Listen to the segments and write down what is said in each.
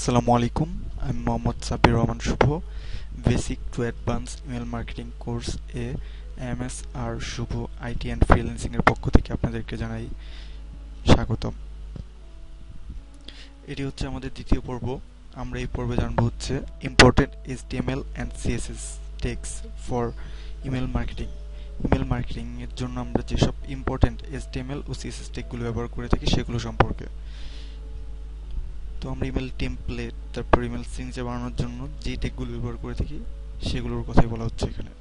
Assalamu alaikum. I'm Mohammad Sabir Rahman Shubho, Basic to Advanced Email Marketing course এ MS R Shuvo IT and freelancing এর পক্ষ থেকে আপনাদেরকে জানাই স্বাগতম। এটি হচ্ছে আমাদের দ্বিতীয় পর্ব। আমরা এই পর্বে জানবো হচ্ছে important HTML and CSS tags for email marketing. Email marketing এর জন্য আমরা যেসব ইম্পর্টেন্ট HTML ও CSS ট্যাগগুলো ব্যবহার করে থাকি সেগুলো সম্পর্কে। তো আমরা ইমেল টেমপ্লেট তারপর ইমেল সিগনেচার বানানোর জন্য যে ট্যাগগুলো ব্যবহার করে থাকি সেগুলোর কথাই বলা হচ্ছে এখানে।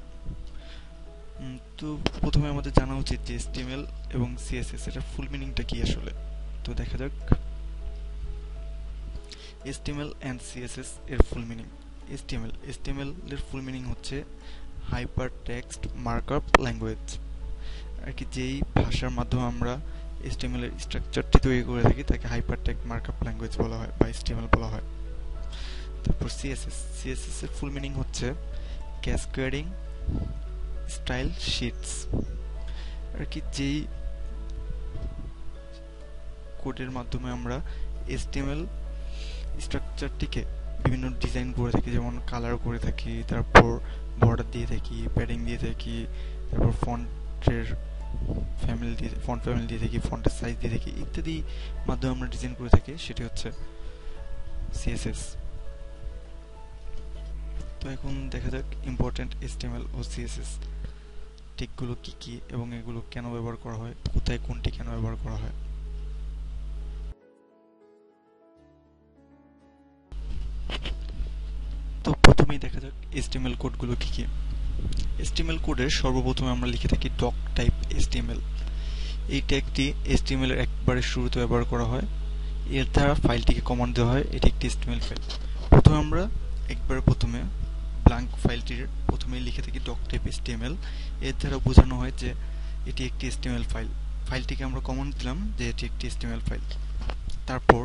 তো প্রথমে আমাদের জানা উচিত যে HTML এবং CSS এটার ফুল মিনিংটা কি আসলে। তো দেখা যাক HTML and CSS এর ফুল মিনিং। HTML এর ফুল মিনিং হচ্ছে হাইপার টেক্সট মার্কআপ ল্যাঙ্গুয়েজ, আর কি যেই ভাষার মাধ্যমে আমরা HTML এর স্ট্রাকচারটি তৈরি করে থাকি তাকে হাইপারটেক্সট মার্কআপ ল্যাঙ্গুয়েজ বলা হয় বা HTML বলা হয়। তারপর CSS এর ফুল মিনিং হচ্ছে ক্যাসকেডিং স্টাইল শিটস, আর কি যেই কোডের মাধ্যমে আমরা HTML স্ট্রাকচারটিকে বিভিন্ন ডিজাইন করে থাকি, যেমন কালার করে থাকি, তারপর বর্ডার দিয়ে থাকি, প্যাডিং দিয়ে থাকি, তারপর ফন্টের ফন্ট ফ্যামিলি দিয়ে থাকি, ফন্টের সাইজ দিয়ে থাকি ইত্যাদি মাধ্যমে আমরা ডিজাইন করে থাকি, সেটি হচ্ছে CSS। তো এখন দেখা যাক ইম্পর্টেন্ট HTML ও CSS ট্যাগগুলো কি কি এবং এগুলো কেন ব্যবহার করা হয়, কোথায় কোনটি কেন ব্যবহার করা হয়। তো প্রথমেই দেখা যাক HTML কোডগুলো কি কি। HTML কোডের সর্বপ্রথমে আমরা লিখে থাকি ডক টাইপ HTML। এই ট্যাগটি HTML এর একবারে শুরুতে ব্যবহার করা হয়। এর দ্বারা ফাইলটিকে কমান্ড দেওয়া হয় এটি একটি HTML ফাইল। প্রথমে ব্ল্যাঙ্ক ফাইলটির প্রথমেই লিখে থাকি ডক টাইপ HTML। এর দ্বারা বোঝানো হয় যে এটি একটি HTML ফাইল। ফাইলটিকে আমরা কমান্ড দিলাম যে এটি একটি HTML ফাইল। তারপর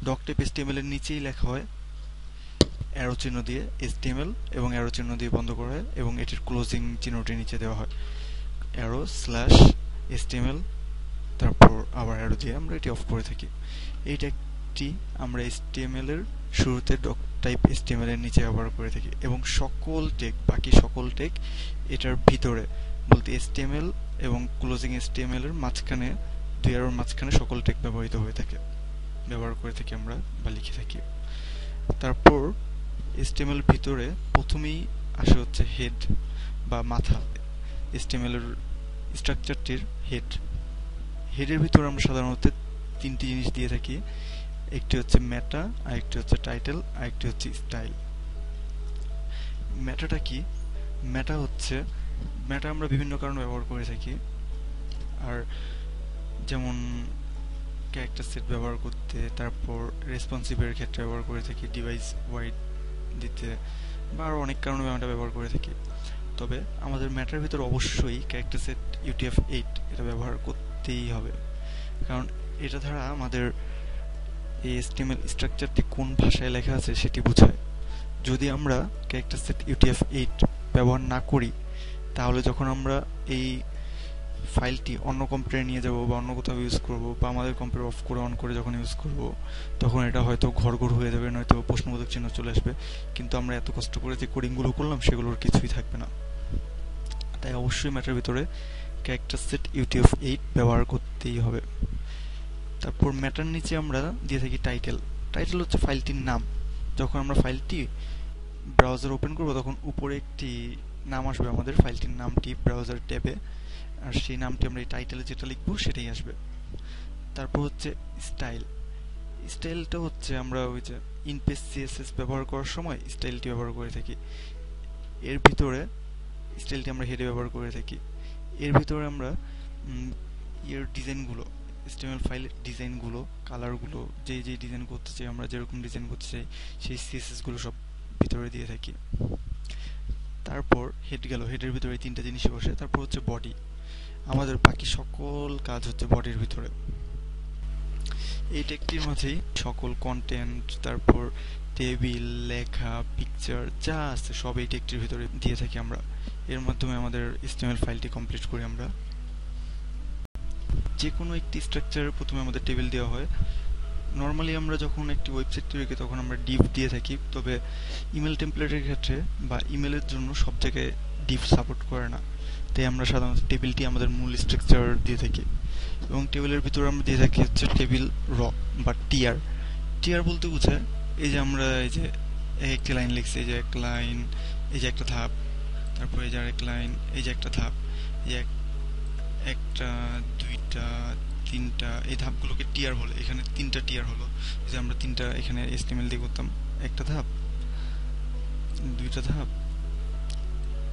ডক টাইপ HTML এর নিচেই লেখা হয় অ্যারো চিহ্ন দিয়ে HTML এবং অ্যারো চিহ্ন দিয়ে বন্ধ করা হয় এবং এটির ক্লোজিং চিহ্নটি নিচে দেওয়া হয় অ্যারো স্ল্যাশ HTML, তারপর আবার অ্যারো দিয়ে আমরা এটি অফ করে থাকি। এই ট্যাগটি আমরা HTML এর শুরুতে ডক টাইপ HTML এর নিচে ব্যবহার করে থাকি এবং বাকি সকল ট্যাগ এটার ভিতরে বলতে HTML এবং ক্লোজিং HTML এর মাঝখানে দুই অ্যারোর মাঝখানে সকল ট্যাগ ব্যবহার করে থাকি আমরা বা লিখে থাকি। তারপর HTML ভিতরে প্রথমেই আসে হচ্ছে হেড বা মাথা, HTML এর স্ট্রাকচারটির হেডের ভিতরে আমরা সাধারণত তিনটি জিনিস দিয়ে থাকি, একটি হচ্ছে মেটা, আরেকটি হচ্ছে টাইটেল, আরেকটি হচ্ছে স্টাইল। মেটাটা কি? মেটা আমরা বিভিন্ন কারণে ব্যবহার করে থাকি, আর যেমন ক্যারেক্টার সেট ব্যবহার করতে, তারপর রেসপন্সিভের ক্ষেত্রে ব্যবহার করে থাকি, ডিভাইস ওয়াইড দিতে, বা আরও অনেক কারণে আমরা ব্যবহার করে থাকি। তবে আমাদের ম্যাটার ভিতরে অবশ্যই ক্যারেক্টার সেট UTF-8 এটা ব্যবহার করতেই হবে, কারণ এটা দ্বারা আমাদের এই HTML স্ট্রাকচারটি কোন ভাষায় লেখা আছে সেটি বোঝায়। যদি আমরা ক্যারেক্টার সেট UTF-8 ব্যবহার না করি তাহলে যখন আমরা এই ফাইলটি অন্য কম্পিউটারে নিয়ে যাব বা অন্য কোথাও ইউজ করব বা আমাদের কম্পিউটার অফ করে অন করে যখন ইউজ করব তখন এটা হয়তো ঘরঘর হয়ে যাবে, নয়তো প্রশ্নবোধক চিহ্ন চলে আসবে, কিন্তু আমরা এত কষ্ট করে যে কোডিংগুলো করলাম সেগুলোর কিছুই থাকবে না। তাই অবশ্যই ম্যাটার ভিতরে ক্যারেক্টার সেট UTF-8 ব্যবহার করতেই হবে। তারপর ম্যাটার নিচে আমরা দিয়ে থাকি টাইটেল হচ্ছে ফাইলটির নাম। যখন আমরা ফাইলটি ব্রাউজার ওপেন করব তখন উপরে একটি নাম আসবে আমাদের ফাইলটির নামটি ব্রাউজার ট্যাবে, আর সেই নামটি আমরা এই টাইটেলে যেটা লিখবো সেটাই আসবে। তারপর হচ্ছে স্টাইলটা হচ্ছে আমরা ওই যে ইনপেজ CSS ব্যবহার করার সময় স্টাইলটি ব্যবহার করে থাকি। এর ভিতরে স্টাইলটি আমরা হেডে ব্যবহার করে থাকি। এর ভিতরে আমরা এর ডিজাইনগুলো HTML ফাইলের ডিজাইনগুলো, কালারগুলো, যেই ডিজাইন করতে চাই আমরা, যেরকম ডিজাইন করতে চাই সেই CSS গুলো সব ভিতরে দিয়ে থাকি। তারপর হেডের ভিতরে এই তিনটা জিনিসই বসে। তারপর হচ্ছে বডি, আমাদের বাকি সকল কাজ হচ্ছে বডির ভিতরে। এই ট্যাগটির মাঝেই সকল কন্টেন্ট, তারপর টেবিল, লেখা, পিকচার যা আছে সব এই ট্যাগটির ভিতরে দিয়ে থাকি আমরা। এর মাধ্যমে আমাদের HTML ফাইলটি কমপ্লিট করি আমরা। যে কোনো একটি স্ট্রাকচারের প্রথমে আমাদের টেবিল দেওয়া হয়, নর্মালি আমরা যখন একটি ওয়েবসাইট তৈরি করি তখন আমরা ডিভ দিয়ে থাকি, তবে ইমেল টেমপ্লেটের ক্ষেত্রে বা ইমেলের জন্য সব জায়গায় ডিভ সাপোর্ট করে না, তাই আমরা সাধারণত টেবিলটি আমাদের মূল স্ট্রাকচার দিয়ে থাকি। এবং টেবিলের ভিতরে আমরা দিয়ে থাকি হচ্ছে টেবিল র বা টিআর। টিআর বলতে বোঝায় এই যে আমরা এই যে একটি লাইন লিখছি, এই যে এক লাইন, এই যে একটা ধাপ, তারপর এই যে আরেক লাইন, এই যে একটা ধাপ, এই যে একটা, দুইটা, তিনটা, এই ধাপগুলোকে টিয়ার বলে। এখানে তিনটা টিয়ার হলো, যে আমরা তিনটা এখানে এসটিএমএল দিয়ে করতাম, একটা ধাপ, দুইটা ধাপ,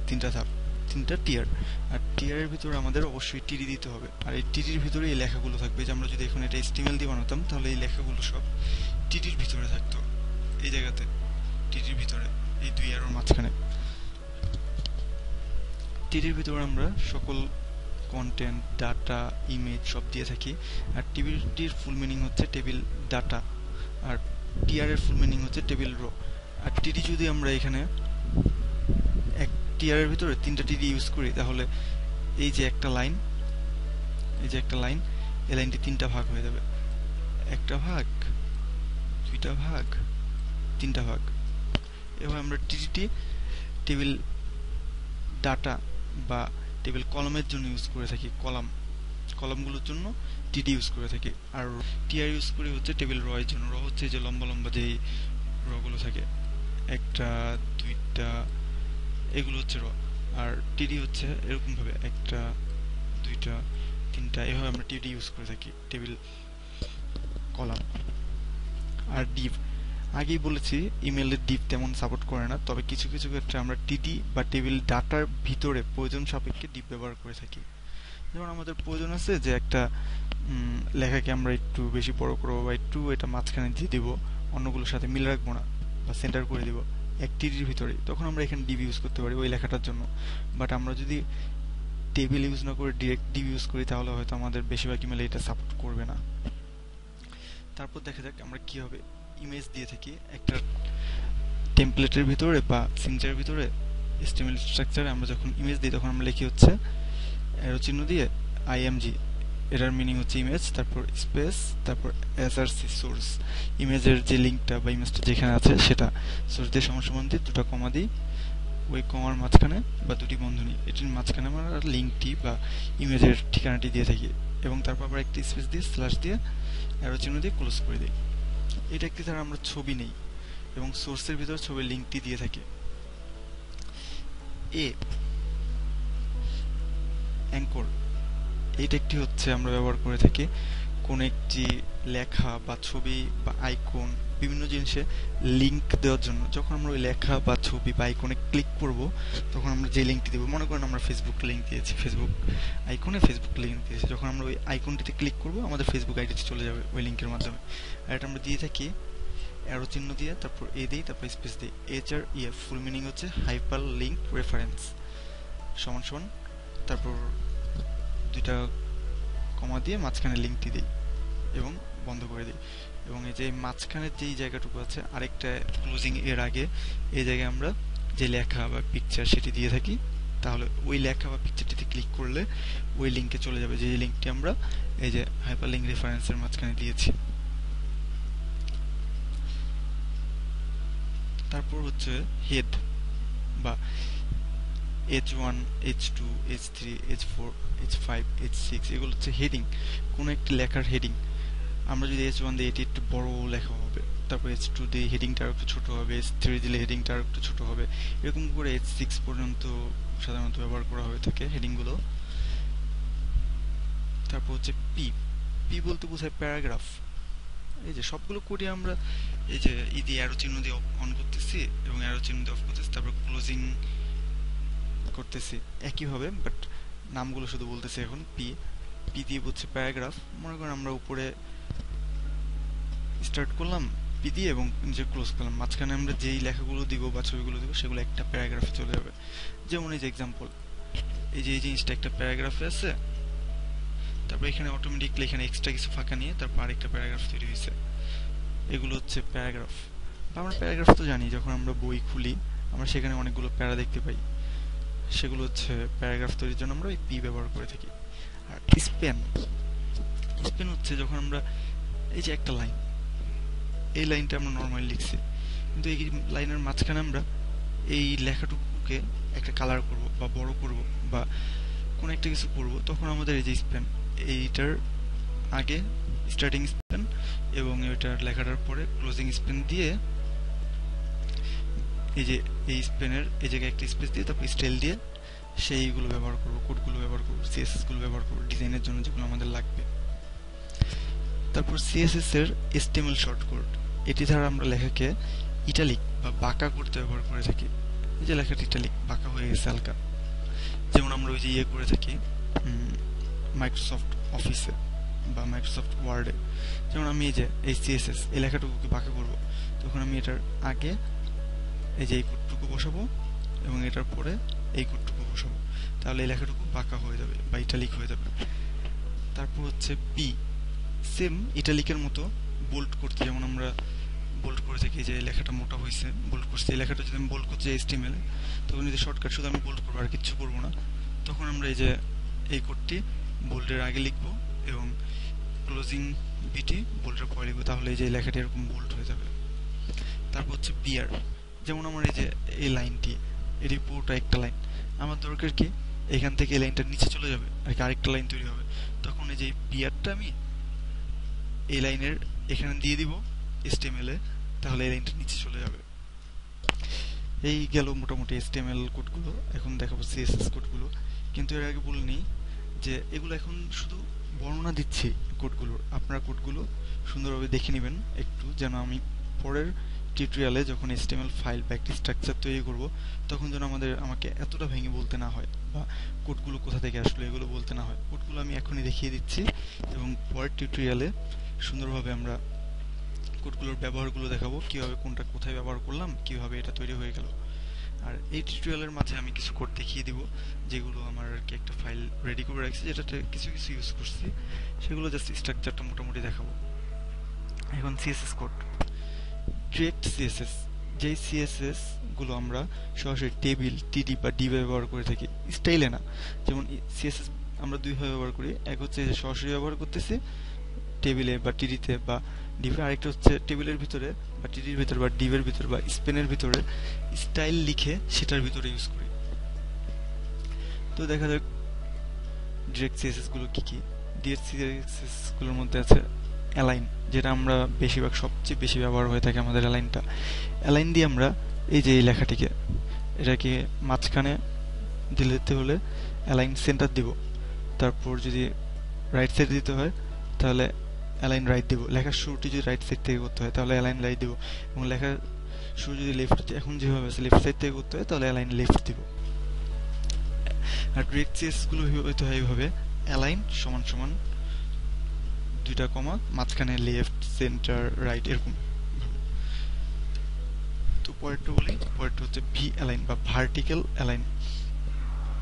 তিনটা ধাপ, তিনটা টিয়ার। আর টিয়ারের ভিতরে আমাদের অবশ্যই টিডি দিতে হবে, আর এই টিডির ভিতরে এই লেখাগুলো থাকবে। যে আমরা যদি এখন এটা এসটিএমএল দিয়ে বানাতাম তাহলে এই লেখাগুলো সব টিডির ভিতরে থাকতো, এই জায়গাতে টিডির ভিতরে, এই দুই অ্যারোর মাঝখানে। টিডির ভিতরে আমরা সকল কন্টেন্ট, ডাটা, ইমেজ সব দিয়ে থাকি। আর টিবিটির ফুল মিনিং হচ্ছে টেবিল ডাটা, আর টিআর এর ফুল মিনিং হচ্ছে টেবিল রো। আর টিডি যদি আমরা এখানে এক টিআর এর ভিতরে তিনটা টিডি ইউজ করি তাহলে এই যে একটা লাইন, এই যে একটা লাইন, এই লাইনটি তিনটা ভাগ হয়ে যাবে, একটা ভাগ, দুইটা ভাগ, তিনটা ভাগ। এভাবে আমরা টিডিটি টেবিল ডাটা বা টেবিল কলামের জন্য ইউজ করে থাকি, কলামগুলোর জন্য টিডি ইউজ করে থাকি। আর টিআর ইউজ করি হচ্ছে টেবিল র এর জন্য। র হচ্ছে যে লম্বা লম্বা যেই রগুলো থাকে, একটা, দুইটা, এগুলো হচ্ছে র। আর টিডি হচ্ছে এরকম ভাবে একটা, দুইটা, তিনটা, এভাবে আমরা টিডি ইউজ করে থাকি টেবিল কলাম। আর ডিভ আগেই বলেছি ইমেলের ডিভ তেমন সাপোর্ট করে না, তবে কিছু কিছু ক্ষেত্রে আমরা টিডি বা টেবিল ডাটার ভিতরে প্রয়োজন সাপেক্ষে ডিভ ব্যবহার করে থাকি। যেমন আমাদের প্রয়োজন আছে যে একটা লেখাকে আমরা একটু বেশি বড় করবো বা একটু এটা মাঝখানে দিয়ে দিব, অন্যগুলোর সাথে মিল রাখবো না বা সেন্টার করে দিব এক টিডির ভিতরে, তখন আমরা এখানে ডিভ ইউজ করতে পারি ওই লেখাটার জন্য। বাট আমরা যদি টেবিল ইউজ না করে ডিরেক্ট ডিভ ইউজ করি তাহলে হয়তো আমাদের বেশিরভাগ ইমেলে এটা সাপোর্ট করবে না। তারপর দেখা যাক আমরা কিভাবে ইমেজ দিয়ে থাকি একটা টেমপ্লেটের ভিতরে বা সিগনেচারের ভিতরে। এসটিএমএল স্ট্রাকচারে আমরা যখন ইমেজ দিই তখন আমরা লিখি হচ্ছে অ্যারো চিহ্ন দিয়ে আইএমজি, এটার মিনিং হচ্ছে ইমেজ, তারপর স্পেস, তারপর এসআরসি সোর্স, ইমেজের যে লিঙ্কটা বা ইমেজটা যেখানে আছে সেটা সোর্স দিয়ে সমান দিয়ে দুটো কমা দিই, ওই কমার মাঝখানে বা দুটি বন্ধনী এটির মাঝখানে আমরা লিঙ্কটি বা ইমেজের ঠিকানাটি দিয়ে থাকি, এবং তারপর আবার একটি স্পেস দিয়ে স্ল্যাশ দিয়ে অ্যারো চিহ্ন দিয়ে ক্লোজ করে দিই। এটা একটি দ্বারা আমরা ছবি নেই এবং সোর্সের ভিতর ছবির লিঙ্কটি দিয়ে থাকি। এ অ্যাঙ্কর, এইটা একটি হচ্ছে আমরা ব্যবহার করে থাকি কোন একটি লেখা বা ছবি বা আইকন বিভিন্ন জিনিসে লিংক দেওয়ার জন্য। যখন আমরা ওই লেখা বা ছবি বা আইকনে ক্লিক করব তখন আমরা যে লিঙ্কটি দেবো, মনে করেন আমরা ফেসবুক লিঙ্ক দিয়েছি, ফেসবুক আইকনে ফেসবুক লিঙ্ক দিয়েছি, যখন আমরা ওই আইকনটিতে ক্লিক করব আমাদের ফেসবুক আইডিতে চলে যাবে ওই লিঙ্কের মাধ্যমে। আর এটা আমরা দিয়ে থাকি অ্যারো চিহ্ন দিয়ে, তারপর এ দিই, তারপর স্পেস দিই। এইচআর ইএফ ফুল মিনিং হচ্ছে হাইপার লিঙ্ক রেফারেন্স সমান সমান, তারপর দুইটা কমা দিয়ে মাঝখানে লিঙ্কটি দিই এবং বন্ধ করে দিই। এবং এই যে মাঝখানের যেই জায়গাটুকু আছে আরেকটা ক্লোজিং এর আগে, এই জায়গায় আমরা যে লেখা বা পিকচার সেটি দিয়ে থাকি, তাহলে ওই লেখা বা পিকচারটিতে ক্লিক করলে ওই লিঙ্কে চলে যাবে, যে লিঙ্কটি আমরা এই যে হাইপার লিঙ্ক রেফারেন্সের মাঝখানে দিয়েছি। তারপর হচ্ছে হেড বা H1, H2, H3, H4, H5, H6, এগুলো হচ্ছে হেডিং, কোনো একটি লেখার হেডিং। আমরা যদি H1 দিই এটি একটু বড় লেখা হবে, তারপর H2 দিই হেডিংটা আরো একটু ছোট হবে, H3 দিলে হেডিংটা আরো একটু ছোট হবে, এরকম করে H6 পর্যন্ত সাধারণত ব্যবহার করা হয়ে থাকে হেডিংগুলো। তারপর হচ্ছে পি, পি বলতে বোঝায় প্যারাগ্রাফ। এই যে সবগুলো কোডে আমরা এই যে অ্যারো চিহ্ন দিয়ে অন করতেছি এবং অ্যারো চিহ্ন দিয়ে অফ করতেছি, তারপর ক্লোজিং করতেছি একইভাবে, বাট নামগুলো শুধু বলতেছি এখন। পি, পি দিয়ে হচ্ছে প্যারাগ্রাফ। মনে করেন আমরা উপরে স্টার্ট করলাম পি দিয়ে এবং নিচে ক্লোজ করলাম, মাঝখানে আমরা যেই লেখাগুলো দিব বা ছবিগুলো দিব সেগুলো একটা প্যারাগ্রাফে চলে যাবে। যেমন এই যে এক্সাম্পল, এই যে এই জিনিসটা একটা প্যারাগ্রাফে আছে, তারপর এখানে অটোমেটিকলি এখানে এক্সট্রা কিছু ফাঁকা নিয়ে তারপর আরেকটা প্যারাগ্রাফ তৈরি হয়েছে, এগুলো হচ্ছে প্যারাগ্রাফ। বা আমরা প্যারাগ্রাফ তো জানি, যখন আমরা বই খুলি আমরা সেখানে অনেকগুলো প্যারা দেখতে পাই, সেগুলো হচ্ছে প্যারাগ্রাফ তৈরির জন্য আমরা এই পি ব্যবহার করে থাকি। আর স্প্যান, স্প্যান হচ্ছে যখন আমরা এই যে একটা লাইন, এই লাইনটা আমরা নর্মালি লিখছি, কিন্তু এই লাইনের মাঝখানে আমরা এই লেখাটুকুকে একটা কালার করব বা বড় করব বা কোনো একটা কিছু করব, তখন আমাদের এই যে স্পেন, এইটার আগে স্টার্টিং স্পেন এবং এটার লেখাটার পরে ক্লোজিং স্পেন দিয়ে এই যে এই স্পেনের এই জায়গায় একটা স্পেস দিয়ে তারপর স্টাইল দিয়ে সেইগুলো ব্যবহার করব, কোডগুলো ব্যবহার করব, সিএসএস গুলো ব্যবহার করব ডিজাইনের জন্য যেগুলো আমাদের লাগবে। তারপর সিএসএস এর HTML শর্টকাট, এটি দ্বারা আমরা লেখাকে ইটালিক বা বাঁকা করতে ব্যবহার করে থাকি। এই যে লেখাটা ইটালিক বাঁকা হয়ে গেছে হালকা, যেমন আমরা ওই যে করে থাকি মাইক্রোসফট অফিসে বা মাইক্রোসফট ওয়ার্ডে। যেমন আমি এই সিএসএস এই লেখাটুকুকে বাঁকা করব, তখন আমি এটার আগে এই যে এই কোডটুকু বসাবো এবং এটার পরে এই কোডটুকু বসাবো, তাহলে এই লেখাটুকু বাঁকা হয়ে যাবে বা ইটালিক হয়ে যাবে। তারপর হচ্ছে পি, সেম ইটালিকের মতো বোল্ড করতে, যেমন আমরা বোল্ড করে থাকি যে লেখাটা মোটা হয়েছে বোল্ড করছি, এই লেখাটা যদি আমি বোল্ড করছি HTML এ, তখন যদি শর্টকাট শুধু আমি বোল্ড করবো আর কিচ্ছু করবো না, তখন আমরা এই যে এই কোডটি বোল্ডের আগে লিখবো এবং ক্লোজিং বিটি বোল্ডের পরে লিখবো, তাহলে এই যে লেখাটি এরকম বোল্ড হয়ে যাবে। তারপর হচ্ছে বিআর, যেমন আমার এই যে এই লাইনটি, এটি পুরোটা একটা লাইন, আমার দরকার কি এখান থেকে এই লাইনটা নিচে চলে যাবে আর কি আরেকটা লাইন তৈরি হবে, তখন এই যে বিআরটা আমি এই লাইনের এখানে দিয়ে দিব HTML এ, তাহলে এই লাইনটা নিচে চলে যাবে। এই গেল মোটামুটি HTML কোডগুলো। এখন দেখাবো CSS কোডগুলো, কিন্তু এর আগে বলে নিই যে এগুলো এখন শুধু বর্ণনা দিচ্ছি কোডগুলোর, আপনারা কোডগুলো সুন্দরভাবে দেখে নেবেন একটু, যেন আমি পরের টিউটোরিয়ালে যখন HTML ফাইল বা একটি স্ট্রাকচার তৈরি করব, তখন যেন আমাকে এতটা ভেঙে বলতে না হয় বা কোডগুলো কোথা থেকে আসলো এগুলো বলতে না হয়। কোডগুলো আমি এখনই দেখিয়ে দিচ্ছি এবং পরের টিউটোরিয়ালে সুন্দরভাবে আমরা কোডগুলোর ব্যবহারগুলো দেখাবো, কিভাবে কোনটা কোথায় ব্যবহার করলাম, কিভাবে এটা তৈরি হয়ে গেল। আর এই টিউটোরিয়ালের মাঝে আমি কিছু কোড দেখিয়ে দিব যেগুলো আমার আর কি একটা ফাইল রেডি করে রাখছি, যেটাতে কিছু কিছু ইউজ করছি, সেগুলো জাস্ট স্ট্রাকচারটা মোটামুটি দেখাবো। এখন সিএসএস কোড, ডিরেক্ট সিএসএস, যেই সিএসএস গুলো আমরা সরাসরি টেবিল, টিডি বা ডি ব্যবহার করে থাকি, স্টাইলে না। যেমন সিএসএস আমরা দুইভাবে ব্যবহার করি, এক হচ্ছে সরাসরি ব্যবহার করতেছি টেবিলে বা টিডিতে বা ডিভে, আরেকটা হচ্ছে টেবিলের ভিতরে বা টিডির ভিতরে বা ডিভের ভিতরে বা স্পেনের ভিতরে স্টাইল লিখে সেটার ভিতরে ইউজ করি। তো দেখা যাক ডিরেক্ট সিএসএস গুলো কি কি। ডিরেক্ট সিএসএস গুলোর মধ্যে আছে অ্যালাইন, যেটা আমরা বেশিরভাগ সবচেয়ে বেশি ব্যবহার হয়ে থাকে আমাদের অ্যালাইনটা। অ্যালাইন দিয়ে আমরা এই যে এই লেখাটিকে এটাকে মাঝখানে দিতে হলে অ্যালাইন সেন্টার দিব, তারপর যদি রাইট সাইড দিতে হয় তাহলে অ্যালাইন রাইট দিব, লেখার শুরুটি যদি রাইট সাইড থেকে করতে হয় তাহলে অ্যালাইন রাইট দিব, এবং লেখার শুরু যদি লেফট এখন যেভাবে আছে লেফট সাইড থেকে করতে হয় তাহলে অ্যালাইন লেফট দিব। আর ডিরেক্ট সিএসএস গুলো হইতে হয় এইভাবে, অ্যালাইন সমান সমান দুইটা কমা মাঝখানে লেফট সেন্টার রাইট এরকম। তো পরেরটা বলি, পরেরটা হচ্ছে ভি অ্যালাইন বা ভার্টিক্যাল অ্যালাইন।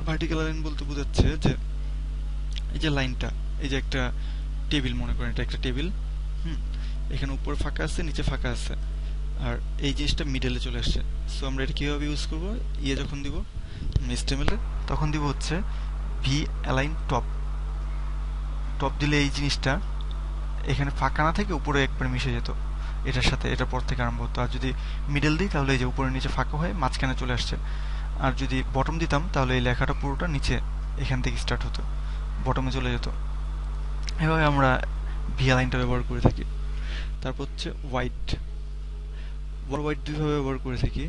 ভার্টিক্যাল অ্যালাইন বলতে বোঝাচ্ছে যে এই যে লাইনটা, এই যে একটা টেবিল মনে করেন, এটা একটা টেবিল, এখানে উপরে ফাঁকা আছে নিচে ফাঁকা আছে, আর এই জিনিসটা মিডলে চলে আসছে। সো আমরা এটা কিভাবে ইউজ করবো, যখন দিব HTML এ তখন দিব হচ্ছে ভি অ্যালাইন টপ। টপ দিলে এই জিনিসটা এখানে ফাঁকা না থেকে উপরে একবার মিশে যেত এটার সাথে, এটার পর থেকে আরম্ভ হতো। আর যদি মিডল দিই তাহলে এই যে উপরে নিচে ফাঁকা হয়ে মাঝখানে চলে আসছে। আর যদি বটম দিতাম তাহলে এই লেখাটা পুরোটা নিচে এখান থেকে স্টার্ট হতো, বটমে চলে যেত। এভাবে আমরা ভি অ্যালাইনটা ব্যবহার করে থাকি। তারপর হচ্ছে হোয়াইট, হোয়াইট দুইভাবে ব্যবহার করে থাকি,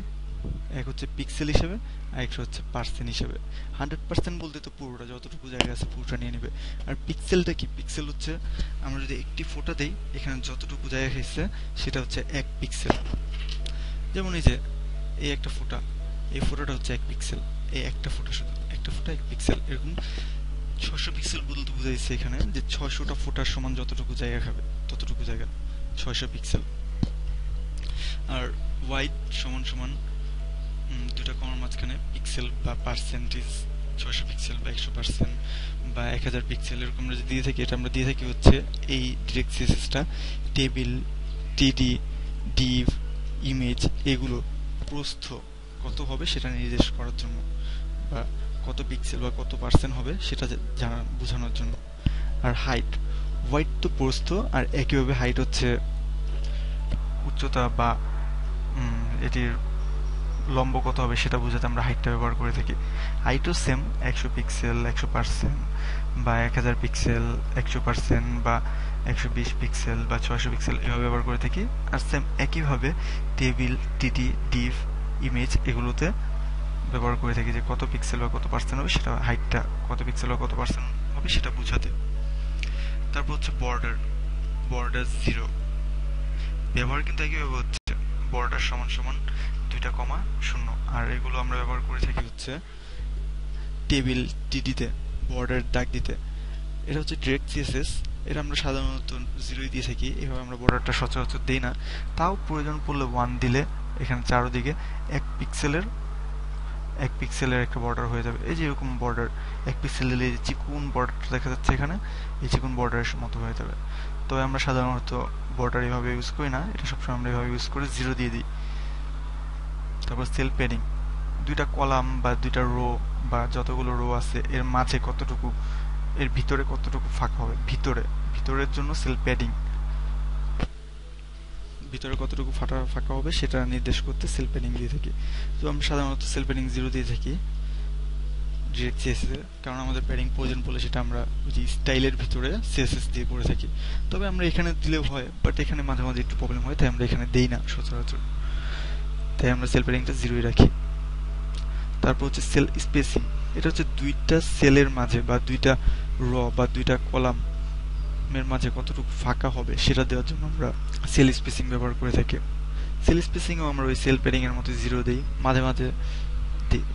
এক হচ্ছে পিক্সেল হিসেবে আর একটা হচ্ছে পার্সেন্ট হিসেবে। 100% বলতে তো পুরোটা যতটুকু জায়গা আছে পুরোটা নিয়ে নেবে। আর পিক্সেলটা কি, পিক্সেল হচ্ছে আমরা যদি একটি ফোঁটা দেই এখানে যতটুকু জায়গা হয়েছে সেটা হচ্ছে 1 পিক্সেল। যেমন এই যে এই একটা ফোঁটা, এই ফোঁটাটা হচ্ছে 1 পিক্সেল, এই একটা ফোঁটা, শুধু একটা ফোঁটা 1 পিক্সেল। এরকম 600 পিক্সেল বলতে বুঝাইছে এখানে যে 600টা ফোঁটার সমান যতটুকু জায়গা খাবে ততটুকু জায়গা 600 পিক্সেল। আর হোয়াইট সমান সমান দুটা কমার মাঝখানে পিক্সেল বা পার্সেন্টেজ, 600 পিক্সেল বা 100% বা 1000 পিক্সেল এরকম আমরা দিয়ে থাকি। এটা আমরা দিয়ে থাকি হচ্ছে এই ডিরেক্ট সিএসএসটা টেবিল, টিডি, ডিভ, ইমেজ এগুলো প্রস্থ কত হবে সেটা নির্দেশ করার জন্য, বা কত পিক্সেল বা কত পার্সেন্ট হবে সেটা বোঝানোর জন্য। আর হাইট, হোয়াইট তো প্রস্থ আর একইভাবে হাইট হচ্ছে উচ্চতা বা এটির লম্ব কত হবে সেটা বোঝাতে আমরা হাইটটা ব্যবহার করে থাকি। হাইটও সেম 100 পিক্সেল 100% বা 1000 পিক্সেল 100% বা 120 পিক্সেল বা 600 পিক্সেল এভাবে ব্যবহার করে থাকি। আর সেম একইভাবে টেবিল, টিডি, ডিভ, ইমেজ এগুলোতে ব্যবহার করে থাকি যে কত পিক্সেল বা কত পার্সেন্ট হবে সেটা, হাইটটা কত পিক্সেল বা কত পার্সেন্ট হবে সেটা বোঝাতে। তারপর হচ্ছে বর্ডার, বর্ডার 0 ব্যবহার কিন্তু একইভাবে হচ্ছে বর্ডার সমান সমান 2.0। আর এগুলো আমরা ব্যবহার করে থাকি হচ্ছে টেবিল টিডিতে বর্ডার দাগ দিতে। এটা হচ্ছে ডিরেক্ট সিএসএস, এটা আমরা সাধারণত 0 দিয়ে থাকি, এভাবে আমরা বর্ডারটা সচরাচর দিই না। তাও প্রয়োজন পড়লে 1 দিলে এখানে চারদিকে 1 পিক্সেলের একটা বর্ডার হয়ে যাবে। এই যে এরকম বর্ডার 1 পিক্সেল দিলে যে চিকুন বর্ডারটা দেখা যাচ্ছে এখানে, এই চিকুন বর্ডারের মতো হয়ে যাবে। তবে আমরা সাধারণত বর্ডার এভাবে ইউজ করি না, এটা সবসময় আমরা এভাবে ইউজ করে 0 দিয়ে দিই। তারপর সেল প্যাডিং, 2টা কলাম বা 2টা রো বা যতগুলো রো আছে এর মাঝে কতটুকু, এর ভিতরে কতটুকু ফাঁকা হবে, ভিতরের জন্য সেল প্যাডিং, ভিতরে কতটুকু ফাঁকা হবে সেটা নির্দেশ করতে সেল প্যাডিং দিয়ে থাকি। তো আমরা সাধারণত সেল প্যাডিং 0 দিয়ে থাকি ডিরেক্ট সিএসএস, কারণ আমাদের প্যাডিং প্রয়োজন পড়লে সেটা আমরা যে স্টাইলের ভিতরে সিএসএস দিয়ে করে থাকি। তবে আমরা এখানে দিলেও হয়, বাট এখানে মাঝে মাঝে একটু প্রবলেম হয়, তাই আমরা এখানে দেই না সচরাচর, তাই আমরা সেল প্যাডিংটা 0 রাখি। তারপর হচ্ছে সেল স্পেসিং, এটা হচ্ছে 2টা সেলের মাঝে বা 2টা র বা 2টা কলামের মাঝে কতটুকু ফাঁকা হবে সেটা দেওয়ার জন্য আমরা সেল স্পেসিং ব্যবহার করে থাকি। সেল স্পেসিংও আমরা ওই সেল প্যাডিং এর মতো 0 দেই, মাঝে মাঝে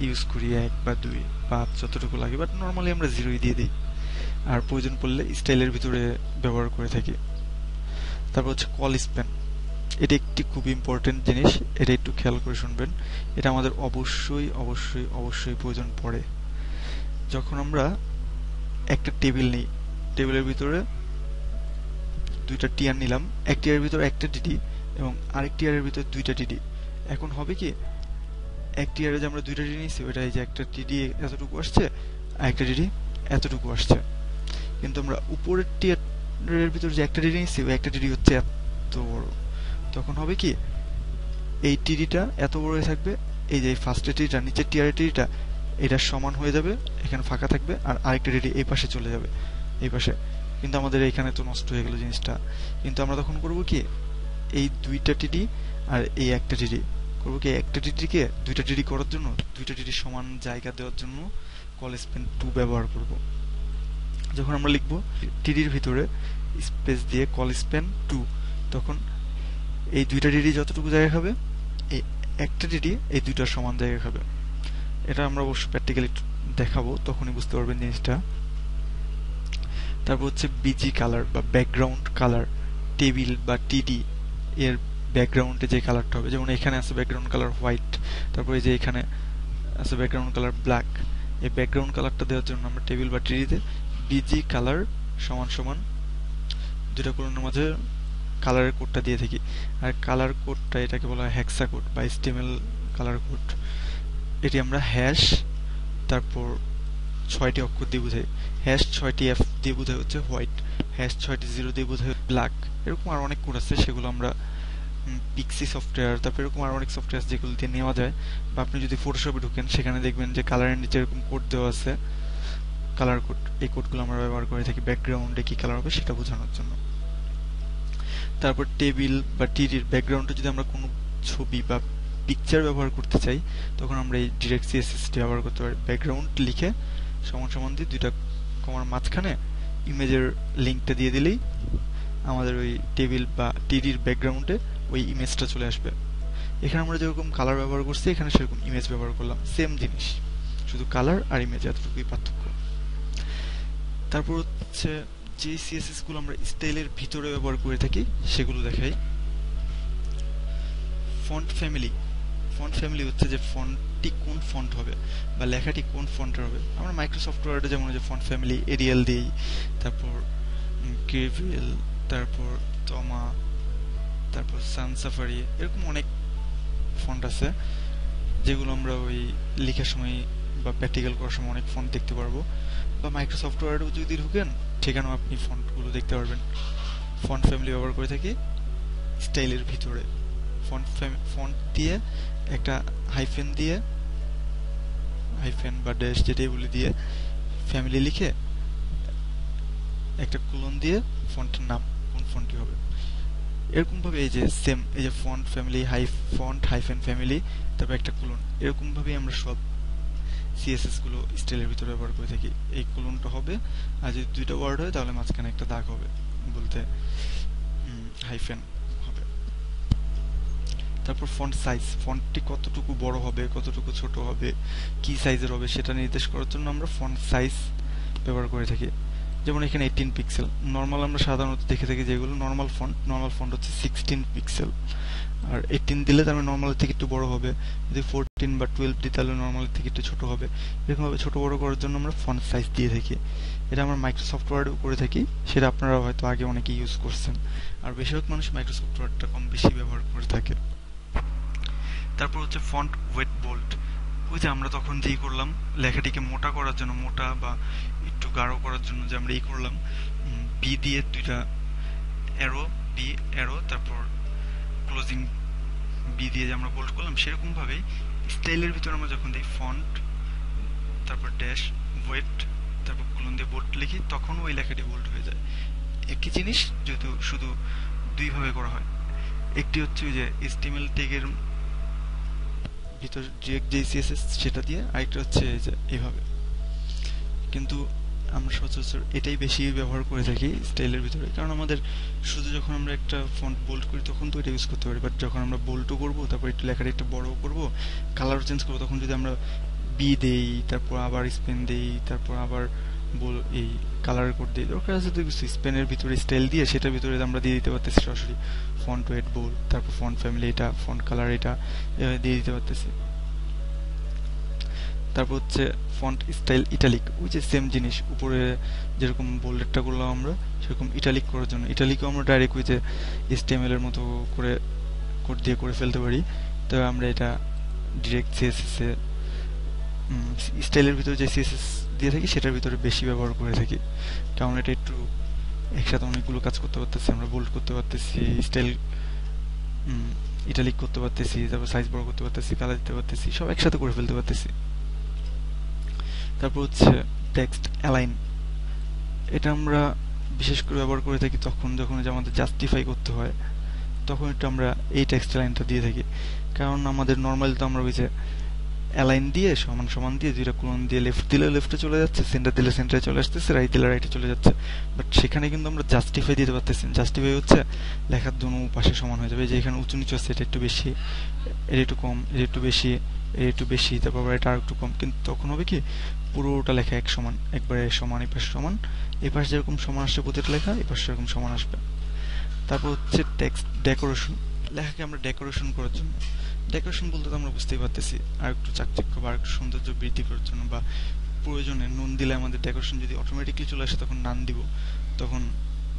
ইউজ করি 1 বা 2 বা যতটুকু লাগে, বাট নর্মালি আমরা 0 দিয়ে দিই। আর প্রয়োজন পড়লে স্টাইলের ভিতরে ব্যবহার করে থাকি। তারপর হচ্ছে কল স্প্যান, এটা একটি খুব ইম্পর্টেন্ট জিনিস, এটা একটু খেয়াল করে শুনবেন। এটা আমাদের অবশ্যই অবশ্যই অবশ্যই প্রয়োজন পড়ে যখন আমরা একটা টেবিল নিই, টেবিলের ভিতরে 2টা টিয়ার নিলাম, এক টিয়ারের ভিতরে একটা ডিডি এবং আরেক টিয়ারের ভিতরে 2টা ডিডি। এখন হবে কি, এক টিয়ারে যে আমরা 2টা ডিডি নিচ্ছি ওটা এই যে একটা ডিডি এতটুকু আসছে আর একটা ডিডি এতটুকু আসছে, কিন্তু আমরা উপরের টিয়ারের ভিতরে যে একটা ডিডি নিচ্ছি ওই একটা ডিডি হচ্ছে এত বড়। তখন হবে কি, এই টিডিটা এত বড় হয়ে থাকবে, এই যে ফার্স্টের টিডিটা নিচের টিয়ারের টিডিটা এটা সমান হয়ে যাবে, এখানে ফাঁকা থাকবে, আর আরেকটা টিডি এই পাশে চলে যাবে, এই পাশে। কিন্তু আমাদের এখানে তো নষ্ট হয়ে গেল জিনিসটা। কিন্তু আমরা তখন করব কি, এই 2টা টিডি আর এই একটা টিডি করব কি, একটা টিডিকে 2টা টিডি করার জন্য 2টা টিডি সমান জায়গা দেওয়ার জন্য কল স্প্যান 2 ব্যবহার করব। যখন আমরা লিখব টিডির ভিতরে স্পেস দিয়ে কল স্প্যান 2, তখন এই 2টা টিডি যতটুকু জায়গা খাবে এই একটা টিডি এই 2টার সমান জায়গা খাবে। এটা আমরা অবশ্য প্র্যাকটিক্যালি দেখাবো, তখনই বুঝতে পারবেন জিনিসটা। তারপর হচ্ছে বিজি কালার বা ব্যাকগ্রাউন্ড কালার, টেবিল বা টিডি এর ব্যাকগ্রাউন্ডে যে কালারটা হবে, যেমন এখানে আছে ব্যাকগ্রাউন্ড কালার হোয়াইট, তারপরে যে এখানে আছে ব্যাকগ্রাউন্ড কালার ব্ল্যাক, এই ব্যাকগ্রাউন্ড কালারটা দেওয়ার জন্য আমরা টেবিল বা টিডিতে বিজি কালার সমান সমান 2টা কলনের মাঝে কালারের কোডটা দিয়ে থাকি। আর কালার কোডটা এটাকে বলা হয় হেক্সা কোড বা HTML কালার কোড। এটি আমরা হ্যাশ তারপর 6টি অক্ষর দিয়ে বোঝাই, হ্যাশ 6টি F দিয়ে বোঝাই হচ্ছে হোয়াইট, হ্যাশ 6টি 0 দিয়ে বোঝাই ব্ল্যাক। এরকম আর অনেক কোড আছে, সেগুলো আমরা পিক্সি সফটওয়্যার, তারপর এরকম আর অনেক সফটওয়্যার যেগুলো দিয়ে নেওয়া যায়, বা আপনি যদি ফটোশপে ঢুকেন সেখানে দেখবেন যে কালারের নিচে এরকম কোড দেওয়া আছে, কালার কোড। এই কোডগুলো আমরা ব্যবহার করে থাকি ব্যাকগ্রাউন্ডে কি কালার হবে সেটা বোঝানোর জন্য। তারপর টেবিল বা টিডির ব্যাকগ্রাউন্ডে যদি আমরা কোনো ছবি বা পিকচার ব্যবহার করতে চাই, তখন আমরা এই ডিরেক্ট সিএসএস ব্যবহার করতে পারি। ব্যাকগ্রাউন্ড লিখে সমান সমান দিয়ে 2টা কমার মাঝখানে ইমেজের লিঙ্কটা দিয়ে দিলেই আমাদের ওই টেবিল বা টিডির ব্যাকগ্রাউন্ডে ওই ইমেজটা চলে আসবে। এখানে আমরা যেরকম কালার ব্যবহার করছি এখানে সেরকম ইমেজ ব্যবহার করলাম, সেম জিনিস, শুধু কালার আর ইমেজ এতটুকুই পার্থক্য। তারপর হচ্ছে যে সিএসএস গুলো আমরা স্টাইলের ভিতরে ব্যবহার করে থাকি সেগুলো দেখাই। ফন্ট ফ্যামিলি, ফন্ট ফ্যামিলি হচ্ছে যে ফন্টটি কোন ফন্ট হবে বা লেখাটি কোন ফন্টের হবে। আমরা মাইক্রোসফট ওয়ার্ডে যেমন যে ফন্ট ফ্যামিলি এরিয়াল দিই, তারপর গ্রেভিল, তারপর টমা, তারপর সান সাফারি, এরকম অনেক ফন্ট আছে যেগুলো আমরা ওই লেখার সময় বা প্র্যাকটিক্যাল করার সময় অনেক ফন্ট দেখতে পারবো। বা মাইক্রোসফট ওয়ার্ডে যদি ঢুকেন সেখানেও আপনি ফন্টগুলো দেখতে পারবেন। ফন্ট ফ্যামিলি ব্যবহার করে থাকি স্টাইলের ভিতরে। ফন্ট দিয়ে একটা হাইফেন দিয়ে, হাইফেন বা ড্যাশ যেটাই বলি দিয়ে ফ্যামিলি লিখে একটা কোলন দিয়ে ফন্টের নাম কোন ফন্টটি হবে। এরকম ভাবে এই যে সেম এই যে font family font hyphen family তারপর একটা কোলন, এরকম ভাবে আমরা সব সিএসএস গুলো স্টাইলের ভিতরে ব্যবহার করে থাকি। এই কোলনটা হবে, আর যদি দুইটা ওয়ার্ড হয় তাহলে মাঝখানে একটা দাগ হবে, বলতে হাইফেন হবে। তারপর ফন্ট সাইজ, ফন্টটি কতটুকু বড় হবে কতটুকু ছোট হবে কি সাইজের হবে সেটা নির্দেশ করার জন্য আমরা ফন্ট সাইজ ব্যবহার করে থাকি। যেমন এখানে 18 পিক্সেল, নর্মাল আমরা সাধারণত দেখে থাকি যেগুলো নর্মাল ফন্ট হচ্ছে 16 পিক্সেল, আর 18 দিলে তার নর্মালের থেকে একটু বড় হবে, যদি 14 বা 12 দিই তাহলে নর্মালের থেকে একটু ছোট হবে। এরকমভাবে ছোট বড় করার জন্য আমরা ফন্ট সাইজ দিয়ে থাকি। এটা আমরা মাইক্রোসফট ওয়ার্ডেও করে থাকি, সেটা আপনারা হয়তো আগে অনেকে ইউজ করছেন, আর বেশিরভাগ মানুষ মাইক্রোসফট ওয়ার্ডটা কম বেশি ব্যবহার করে থাকে। তারপর হচ্ছে ফন্ট ওয়েট বোল্ড, ওই যে আমরা তখন যেই করলাম লেখাটিকে মোটা করার জন্য, মোটা বা একটু গাঢ় করার জন্য যে আমরা এই করলাম বি দিয়ে দুইটা অ্যারো, বি অ্যারো, তারপর ক্লোজিং বি দিয়ে যে আমরা বোল্ড করলাম, সেরকম ভাবে স্টাইলের ভিতরে আমরা যখন দিই ফন্ট তারপর ড্যাশ ওয়েট তারপর কোলন দিয়ে বোল্ড লিখি, তখন ওই লেখাটি বোল্ড হয়ে যায়। একই জিনিস যেহেতু শুধু দুইভাবে করা হয়, একটি হচ্ছে ওই যে HTML ট্যাগের ভিতর যে সিএসএস সেটা দিয়ে, আরেকটা হচ্ছে এইভাবে। কিন্তু আমরা সচরাচর এটাই বেশি ব্যবহার করে থাকি স্টাইলের ভিতরে, কারণ আমাদের শুধু যখন আমরা একটা ফন্ট বোল্ড করি তখন তো এটা ইউজ করতে পারি, বাট যখন আমরা বোল্ডও করবো তারপর একটু লেখাটা একটু বড়ও করবো, কালারও চেঞ্জ করবো, তখন যদি আমরা বি দেই তারপর আবার স্পেন দেই তারপর আবার এই কালার কোড দিই, দরকার আছে তো কিছু স্পেনের ভিতরে স্টাইল দিয়ে সেটার ভিতরে আমরা দিয়ে দিতে পারতেছি সরাসরি ফন্ট ওয়েট বোল্ড, তারপর ফন্ট ফ্যামিলি এটা, ফন্ট কালার এটা, এভাবে দিয়ে দিতে পারতেছি। তারপর হচ্ছে ফন্ট স্টাইল ইটালিক, ওই যে সেম জিনিস উপরে যেরকম বোল্ডেরটা করলাম আমরা সেরকম ইটালিক করার জন্য, ইটালিকও আমরা ডাইরেক্ট ওই যে HTML এর মতো করে কোড দিয়ে করে ফেলতে পারি। তো আমরা এটা ডিরেক্ট সিএসএস এ স্টাইলের ভিতরে যে সিএসএস দিয়ে থাকি সেটার ভিতরে বেশি ব্যবহার করে থাকি, কারণ এটা একটু একসাথে অনেকগুলো কাজ করতে পারতেছি, আমরা বোল্ড করতে পারতেছি, স্টাইল ইটালিক করতে পারতেছি, তারপর সাইজ বড় করতে পারতেছি, কালার দিতে পারতেছি, সব একসাথে করে ফেলতে পারতেছি। তারপর হচ্ছে টেক্সট অ্যালাইন, এটা আমরা বিশেষ করে ব্যবহার করে থাকি তখন যখন আমাদের জাস্টিফাই করতে হয়, তখন একটু আমরা এই টেক্সট অ্যালাইনটা দিয়ে থাকি, কারণ আমাদের নর্মালি তো আমরা ওই যে অ্যালাইন দিয়ে সমান সমান দিয়ে দুইটা কোলন দিয়ে লেফট দিলে লেফটে চলে যাচ্ছে, সেন্টার দিলে সেন্টারে চলে আসতেছে, রাইট দিলে রাইটে চলে যাচ্ছে, বাট সেখানে কিন্তু আমরা জাস্টিফাই দিতে পারতেছি। জাস্টিফাই হচ্ছে লেখার দোনো পাশে সমান হয়ে যাবে, যে এখানে উঁচু নিচু আছে এটা একটু বেশি, এটা একটু কম, এটা একটু বেশি, এটা একটু বেশি, তারপর এটা আর একটু কম, কিন্তু তখন হবে কি পুরোটা লেখা এক সমান, একবারে সমান, এই পাশে সমান, এই পাশে যেরকম সমান আসছে প্রতিটা লেখা এই পাশে সেরকম সমান আসবে। তারপর হচ্ছে টেক্সট ডেকোরেশন, লেখাকে আমরা ডেকোরেশন করার জন্য, ডেকোরেশন বলতে তো আমরা বুঝতেই পারতেছি আর একটু চাকচিক্য বা একটু সৌন্দর্য বৃদ্ধি করার জন্য বা প্রয়োজনে নুন দিলে আমাদের ডেকোরেশন যদি অটোমেটিকলি চলে আসে তখন নান দিব, তখন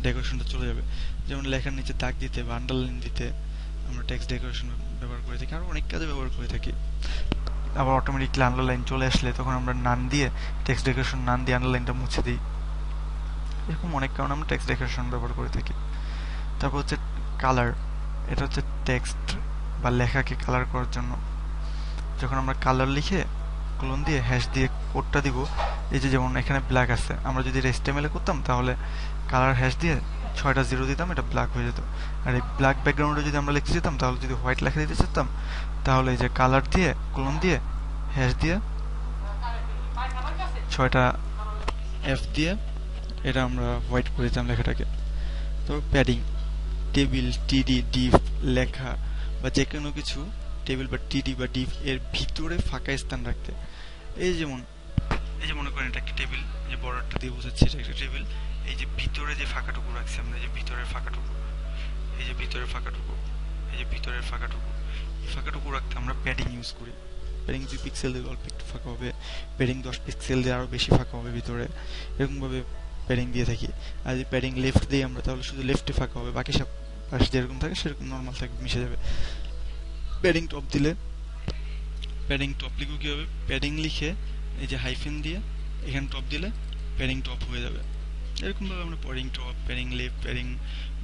ডেকোরেশনটা চলে যাবে। যেমন লেখার নিচে দাগ দিতে বা আন্ডারলাইন দিতে আমরা টেক্সট ডেকোরেশন ব্যবহার করে থাকি, আর অনেক কাজে ব্যবহার করে থাকি। আবার অটোমেটিকলি আন্ডারলাইন চলে আসলে তখন আমরা নান দিয়ে টেক্সট ডেকোরেশন নান দিয়ে আন্ডারলাইনটা মুছে দিই, এরকম অনেক কারণে আমরা টেক্সট ডেকোরেশন ব্যবহার করে থাকি। তারপর হচ্ছে কালার, এটা হচ্ছে টেক্সট বা লেখাকে কালার করার জন্য, যখন আমরা কালার লিখে কোলন দিয়ে হ্যাশ দিয়ে কোডটা দিব, এই যে যেমন এখানে ব্ল্যাক আছে, আমরা যদি HTML এ করতাম তাহলে কালার হ্যাশ দিয়ে 6টা জিরো দিতাম, এটা ব্ল্যাক হয়ে যেত। আর এই ব্ল্যাক ব্যাকগ্রাউন্ডে যদি আমরা লিখতে যেতাম তাহলে যদি হোয়াইট লেখা দিতে চাইতাম তাহলে এই যে কালার দিয়ে কোলন দিয়ে হ্যাশ দিয়ে 6টা F দিয়ে এটা আমরা হোয়াইট করে দিতাম লেখাটাকে। তো প্যাডিং, টেবিল, টিডি, ডিভ লেখা বা যে কোনো কিছু টেবিল বা টিডি বা ডিভ এর ভিতরে ফাঁকা স্থান রাখতে, এই যেমন এই যে মনে করেন এটা একটা টেবিল, যে বর্ডারটা দিয়ে বোঝাচ্ছি এটা একটা টেবিল, এই যে ভিতরে যে ফাঁকাটুকু রাখছি আমরা, এই যে ভিতরের ফাঁকাটুকু, এই যে ভিতরের ফাঁকাটুকু, এই যে ভিতরের ফাঁকাটুকু, এই ফাঁকাটুকু রাখতে আমরা প্যাডিং ইউজ করি। প্যাডিং 2 পিক্সেল দিয়ে অল্প একটু ফাঁকা হবে, প্যাডিং 10 পিক্সেল দিয়ে আরো বেশি ফাঁকা হবে ভিতরে, এরকম ভাবে প্যাডিং দিয়ে থাকি। আর যদি প্যাডিং লেফট দিই আমরা তাহলে শুধু লেফটে ফাঁকা হবে, বাকি সব পাশে যেরকম থাকে সেরকম নর্মাল থাকবে, মিশে যাবে। প্যাডিং টপ দিলে, প্যাডিং টপ লিখে কি হবে, প্যাডিং লিখে এই যে হাইফেন দিয়ে এখানে টপ দিলে প্যাডিং টপ হয়ে যাবে। এরকম ভাবে আমরা padding top, padding left, padding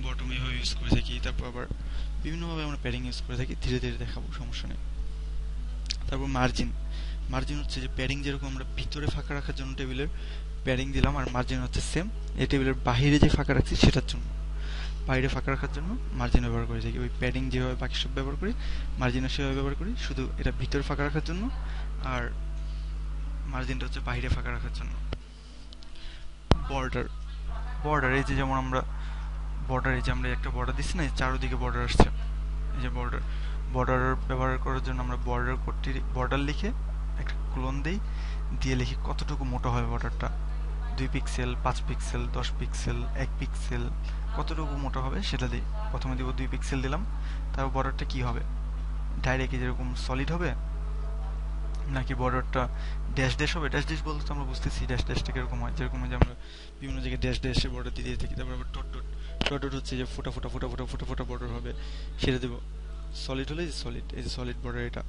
bottom এভাবে ইউজ করে থাকি। তারপর আবার বিভিন্নভাবে আমরা প্যাডিং ইউজ করে থাকি, ধীরে ধীরে দেখাবো, সমস্যা নেই। তারপর মার্জিন। মার্জিন হচ্ছে যে প্যাডিং যেরকম আমরা ভিতরে ফাঁকা রাখার জন্য টেবিলের প্যাডিং দিলাম, আর মার্জিন হচ্ছে সেম এই টেবিলের বাহিরে যে ফাঁকা রাখছি সেটার জন্য, বাইরে ফাঁকা রাখার জন্য মার্জিন ব্যবহার করে থাকি। ওই প্যাডিং যেভাবে বাকি সব ব্যবহার করি, মার্জিনও সেভাবে ব্যবহার করি, শুধু এটা ভিতরে ফাঁকা রাখার জন্য, আর মার্জিনটা হচ্ছে বাইরে ফাঁকা রাখার জন্য। বর্ডার। বর্ডার এই যে যেমন আমরা বর্ডার, এই যে আমরা একটা বর্ডার দিচ্ছি না, চারোদিকে বর্ডার আসছে, এই যে বর্ডার। বর্ডার ব্যবহার করার জন্য আমরা বর্ডার কোডটি বর্ডার লিখে একটা কোলন দিই, দিয়ে লিখি কতটুকু মোটা হবে বর্ডারটা, 2 পিক্সেল, 5 পিক্সেল, 10 পিক্সেল, 1 পিক্সেল, কতটুকু মোটা হবে সেটা দিই। প্রথমে দিব 2 পিক্সেল দিলাম, তারপর বর্ডারটা কি হবে, ডাইরেক্ট যেরকম সলিড হবে নাকি বর্ডারটা ড্যাশ ড্যাশ হবে। ড্যাশ ড্যাশ বলতে তো আমরা বুঝতেছি ড্যাশ ড্যাশটা কিরকম হয়, যেরকম যে আমরা বিভিন্ন জায়গায় ড্যাশ ড্যাশে বর্ডার দিয়ে থাকি। তারপর আবার ডট ডট, ডট ডট হচ্ছে যে ফোটা ফোটা ফোটা ফোটা ফোটা ফোটা বর্ডার হবে, সেটা দেবো। সলিড হলে যে সলিড, এই যে সলিড বর্ডার, এটা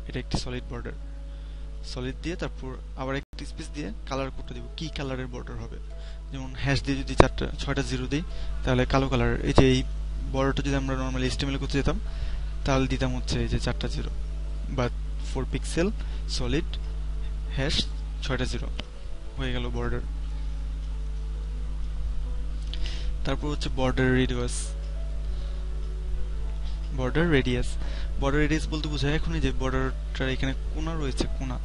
এটা একটি সলিড বর্ডার। সলিড দিয়ে তারপর আবার একটা স্পেস দিয়ে কালার কোডটা দিব, কি কালারের বর্ডার হবে। যেমন হ্যাশ দিয়ে যদি 6টা জিরো দিই তাহলে কালো কালার। এই যে এই বর্ডারটা যদি আমরা নর্মালি HTML করতে যেতাম তাহলে দিতাম হচ্ছে এই যে 4টা জিরো, বা 4 পিক্সেল সলিড হ্যাশ 6টা জিরো, হয়ে গেল বর্ডার। তারপর হচ্ছে border radius. Border radius, border radius বলতে বোঝায় এখন এই যে বর্ডারটার এখানে কোণা রয়েছে, কোণা,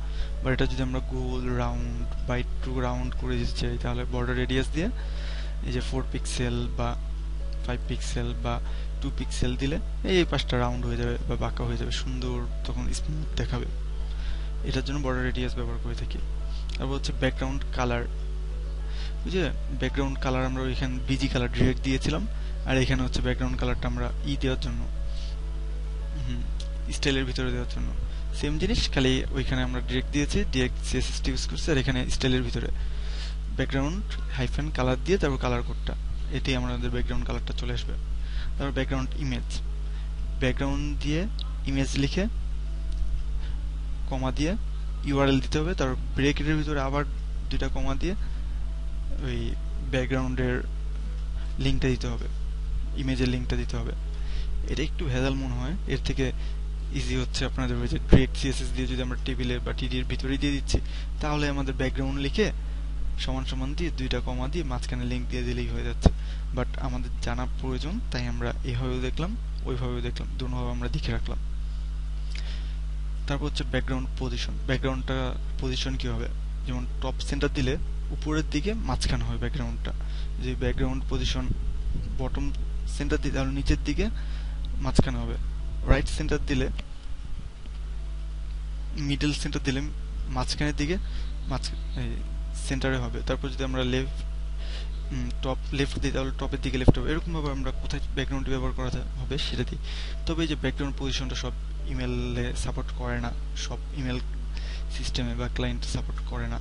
বা এটা যদি আমরা গোল রাউন্ড বা একটু রাউন্ড করে দিতে চাই তাহলে বর্ডার রেডিয়াস দিয়ে এই যে 4 পিক্সেল বা 5 পিক্সেল বা 2 পিক্সেল দিলে এই পাশটা রাউন্ড হয়ে যাবে বা বাঁকা হয়ে যাবে, সুন্দর তখন স্মুথ দেখাবে। এটার জন্য বর্ডার রেডিয়াস ব্যবহার করে থাকি। তারপর হচ্ছে ব্যাকগ্রাউন্ড কালার। ওই যে ব্যাকগ্রাউন্ড কালার আমরা ওইখানে বিজি কালার ডিরেক্ট দিয়েছিলাম, আর এখানে হচ্ছে ব্যাকগ্রাউন্ড কালারটা আমরা দেওয়ার জন্য, স্টাইলের ভিতরে দেওয়ার জন্য সেম জিনিস, খালি ওইখানে আমরা ডিরেক্ট দিয়েছি, ডিরেক্ট CSS ইউজ করছি, আর এখানে স্টাইলের ভিতরে ব্যাকগ্রাউন্ড হাইফেন কালার দিয়ে তারপর কালার কোডটা, এটি আমাদের ব্যাকগ্রাউন্ড কালারটা চলে আসবে। তারপর ব্যাকগ্রাউন্ড ইমেজ, ব্যাকগ্রাউন্ড দিয়ে ইমেজ লিখে কমা দিয়ে URL দিতে হবে, তারপর ব্রেকেটের ভিতরে আবার 2টা কমা দিয়ে ওই ব্যাকগ্রাউন্ডের লিঙ্কটা দিতে হবে, ইমেজের লিঙ্কটা দিতে হবে। এটা একটু ভেজাল মনে হয়, এর থেকে ইজি হচ্ছে আপনাদের ওই যে ডিরেক্ট CSS দিয়ে যদি আমরা টেবিলের বা টিডির ভিতরে দিয়ে দিচ্ছি তাহলে আমাদের ব্যাকগ্রাউন্ড লিখে সমান সমান দিয়ে 2টা কমা দিয়ে মাঝখানে লিঙ্ক দিয়ে দিলেই হয়ে যাচ্ছে। বাট আমাদের জানা প্রয়োজন, তাই আমরা এইভাবেও দেখলাম ওইভাবেও দেখলাম, দুটোভাবে আমরা দেখে রাখলাম। তারপর হচ্ছে ব্যাকগ্রাউন্ড পজিশন। ব্যাকগ্রাউন্ডটা পজিশন কি হবে, যেমন টপ সেন্টার দিলে উপরের দিকে মাঝখানে হয় ব্যাকগ্রাউন্ডটা, যে ব্যাকগ্রাউন্ড পজিশন বটম সেন্টার দিলে তাহলে নিচের দিকে মাঝখানে হবে, রাইট সেন্টার দিলে মিডল সেন্টার দিলে মাঝখানের দিকে সেন্টারে হবে। তারপর যদি আমরা টপ লেফট দিই তাহলে টপের দিকে লেফট হবে। এরকমভাবে আমরা কোথায় ব্যাকগ্রাউন্ড ব্যবহার করা হবে সেটা দিই। তবে এই যে ব্যাকগ্রাউন্ড পজিশনটা সব ইমেলে সাপোর্ট করে না, সব ইমেল সিস্টেমে বা ক্লায়েন্টে সাপোর্ট করে না।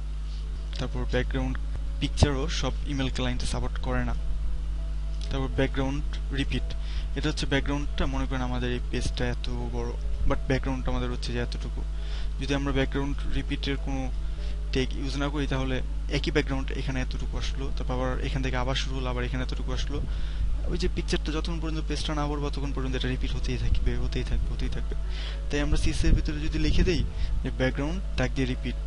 তারপর ব্যাকগ্রাউন্ড পিকচারও সব ইমেল ক্লায়েন্টে সাপোর্ট করে না। তারপর ব্যাকগ্রাউন্ড রিপিট, এটা হচ্ছে ব্যাকগ্রাউন্ডটা, মনে করেন আমাদের এই পেজটা এত বড়, বাট ব্যাকগ্রাউন্ডটা আমাদের হচ্ছে যে এতটুকু। যদি আমরা ব্যাকগ্রাউন্ড রিপিটের কোনো টেক ইউজ না করি তাহলে একই ব্যাকগ্রাউন্ড এখানে এতটুকু আসলো, তারপর আবার এখান থেকে আবার শুরু হলো, আবার এখানে এতটুকু আসলো। ওই যে পিকচারটা যতক্ষণ পর্যন্ত পেজটা না পড়বো ততক্ষণ পর্যন্ত এটা রিপিট হতেই থাকবে হতেই থাকবে হতেই থাকবে। তাই আমরা CSS এর ভিতরে যদি লিখে দেই যে ব্যাকগ্রাউন্ড ট্যাগ দিয়ে রিপিট,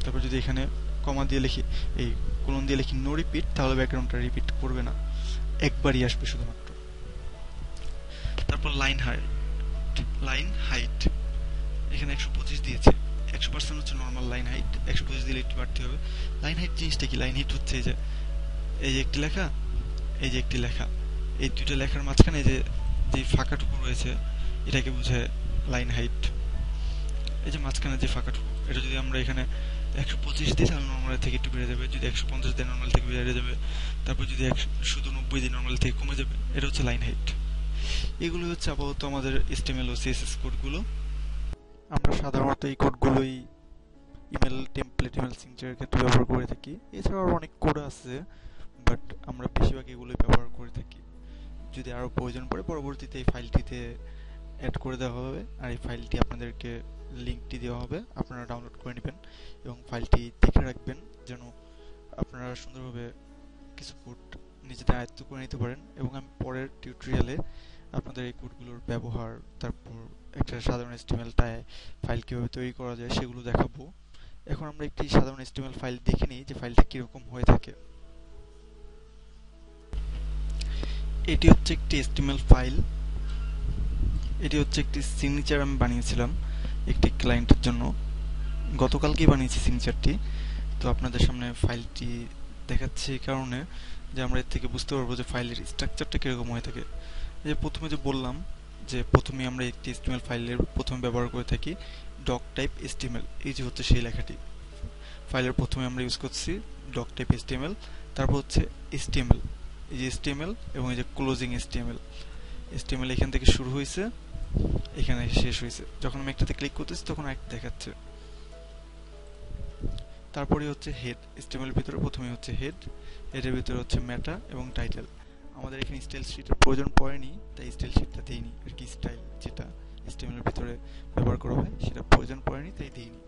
তারপর যদি এখানে কমা দিয়ে লিখি, এই কোলন দিয়ে লিখি নো রিপিট, তাহলে ব্যাকগ্রাউন্ডটা রিপিট করবে না, একবারই আসবে শুধুমাত্র। তারপর লাইন হাইট, এখানে 125 দিয়েছে, 100% হচ্ছে নর্মাল লাইন হাইট, 125 দিলে একটু বাড়তে হবে। লাইন হাইট জিনিসটা কি, লাইন হাইট হচ্ছে এই যে একটি লেখা, এই যে একটি লেখা, এই দুইটা লেখার মাঝখানে যে যে ফাঁকাটুকু রয়েছে এটাকে বোঝায় লাইন হাইট। এই যে মাঝখানে যে ফাঁকাটুকু, এটা যদি আমরা এখানে 125 দিই তাহলে নর্মাল থেকে একটু বেড়ে যাবে, যদি 150 দিই নর্মাল থেকে বেড়ে যাবে, তারপর যদি শুধু 90 দিই নর্মাল থেকে কমে যাবে। এটা হচ্ছে লাইন হাইট। এগুলো হচ্ছে আপাতত আমাদের HTML ও CSS কোডগুলো। আমরা সাধারণত এই কোডগুলোই ইমেল টেমপ্লেট, ইমেল সিগনেচারের ক্ষেত্রে ব্যবহার করে থাকি। এছাড়াও অনেক কোড আছে, বাট আমরা বেশিরভাগ এগুলোই ব্যবহার করে থাকি। যদি আরও প্রয়োজন পড়ে পরবর্তীতে এই ফাইলটিতে অ্যাড করে দেওয়া হবে, আর এই ফাইলটি আপনাদেরকে লিঙ্কটি দেওয়া হবে, আপনারা ডাউনলোড করে নেবেন এবং ফাইলটি দেখে রাখবেন যেন আপনারা সুন্দরভাবে কিছু কোড নিজেদের আয়ত্ত করে নিতে পারেন। এবং আমি পরের টিউটোরিয়ালে আপনাদের এই কোডগুলোর ব্যবহার, তারপর একটা সাধারণ HTML ফাইল কীভাবে তৈরি করা যায় সেগুলো দেখাবো। এখন আমরা একটি সাধারণ HTML ফাইল দেখে নিই যে ফাইলটা কীরকম হয়ে থাকে। এটি হচ্ছে একটি HTML ফাইল। এটি হচ্ছে একটি সিগনেচার আমি বানিয়েছিলাম একটি ক্লায়েন্টের জন্য। গতকালকেই বানিয়েছি সিগনেচারটি। তো আপনাদের সামনে ফাইলটি দেখাচ্ছি এই কারণে যে আমরা এর থেকে বুঝতে পারবো যে ফাইলের স্ট্রাকচারটা কীরকম হয়ে থাকে। এই যে প্রথমে যে বললাম যে প্রথমে আমরা একটি HTML ফাইলের প্রথমে ব্যবহার করে থাকি ডক টাইপ HTML। এই যে হচ্ছে সেই লেখাটি। ফাইলের প্রথমে আমরা ইউজ করছি ডক টাইপ HTML, তারপর হচ্ছে HTML, এই যে HTML এবং এই যে ক্লোজিং HTML। HTML এখান থেকে শুরু হয়েছে, এখানে শেষ হয়েছে। যখন আমি একটাতে ক্লিক করতেছি তখন একটা দেখাচ্ছে। তারপরে হচ্ছে হেড। HTML এর ভিতরে প্রথমে হচ্ছে হেড, হেডের ভিতরে হচ্ছে মেটা এবং টাইটেল। আমাদের এখানে স্টাইল শিটের প্রয়োজন পড়েনি, তাই স্টাইল শিটটা দেইনি আর কি। স্টাইল যেটা HTML এর ভিতরে ব্যবহার করা হয় সেটা প্রয়োজন পড়েনি, তাই দেইনি।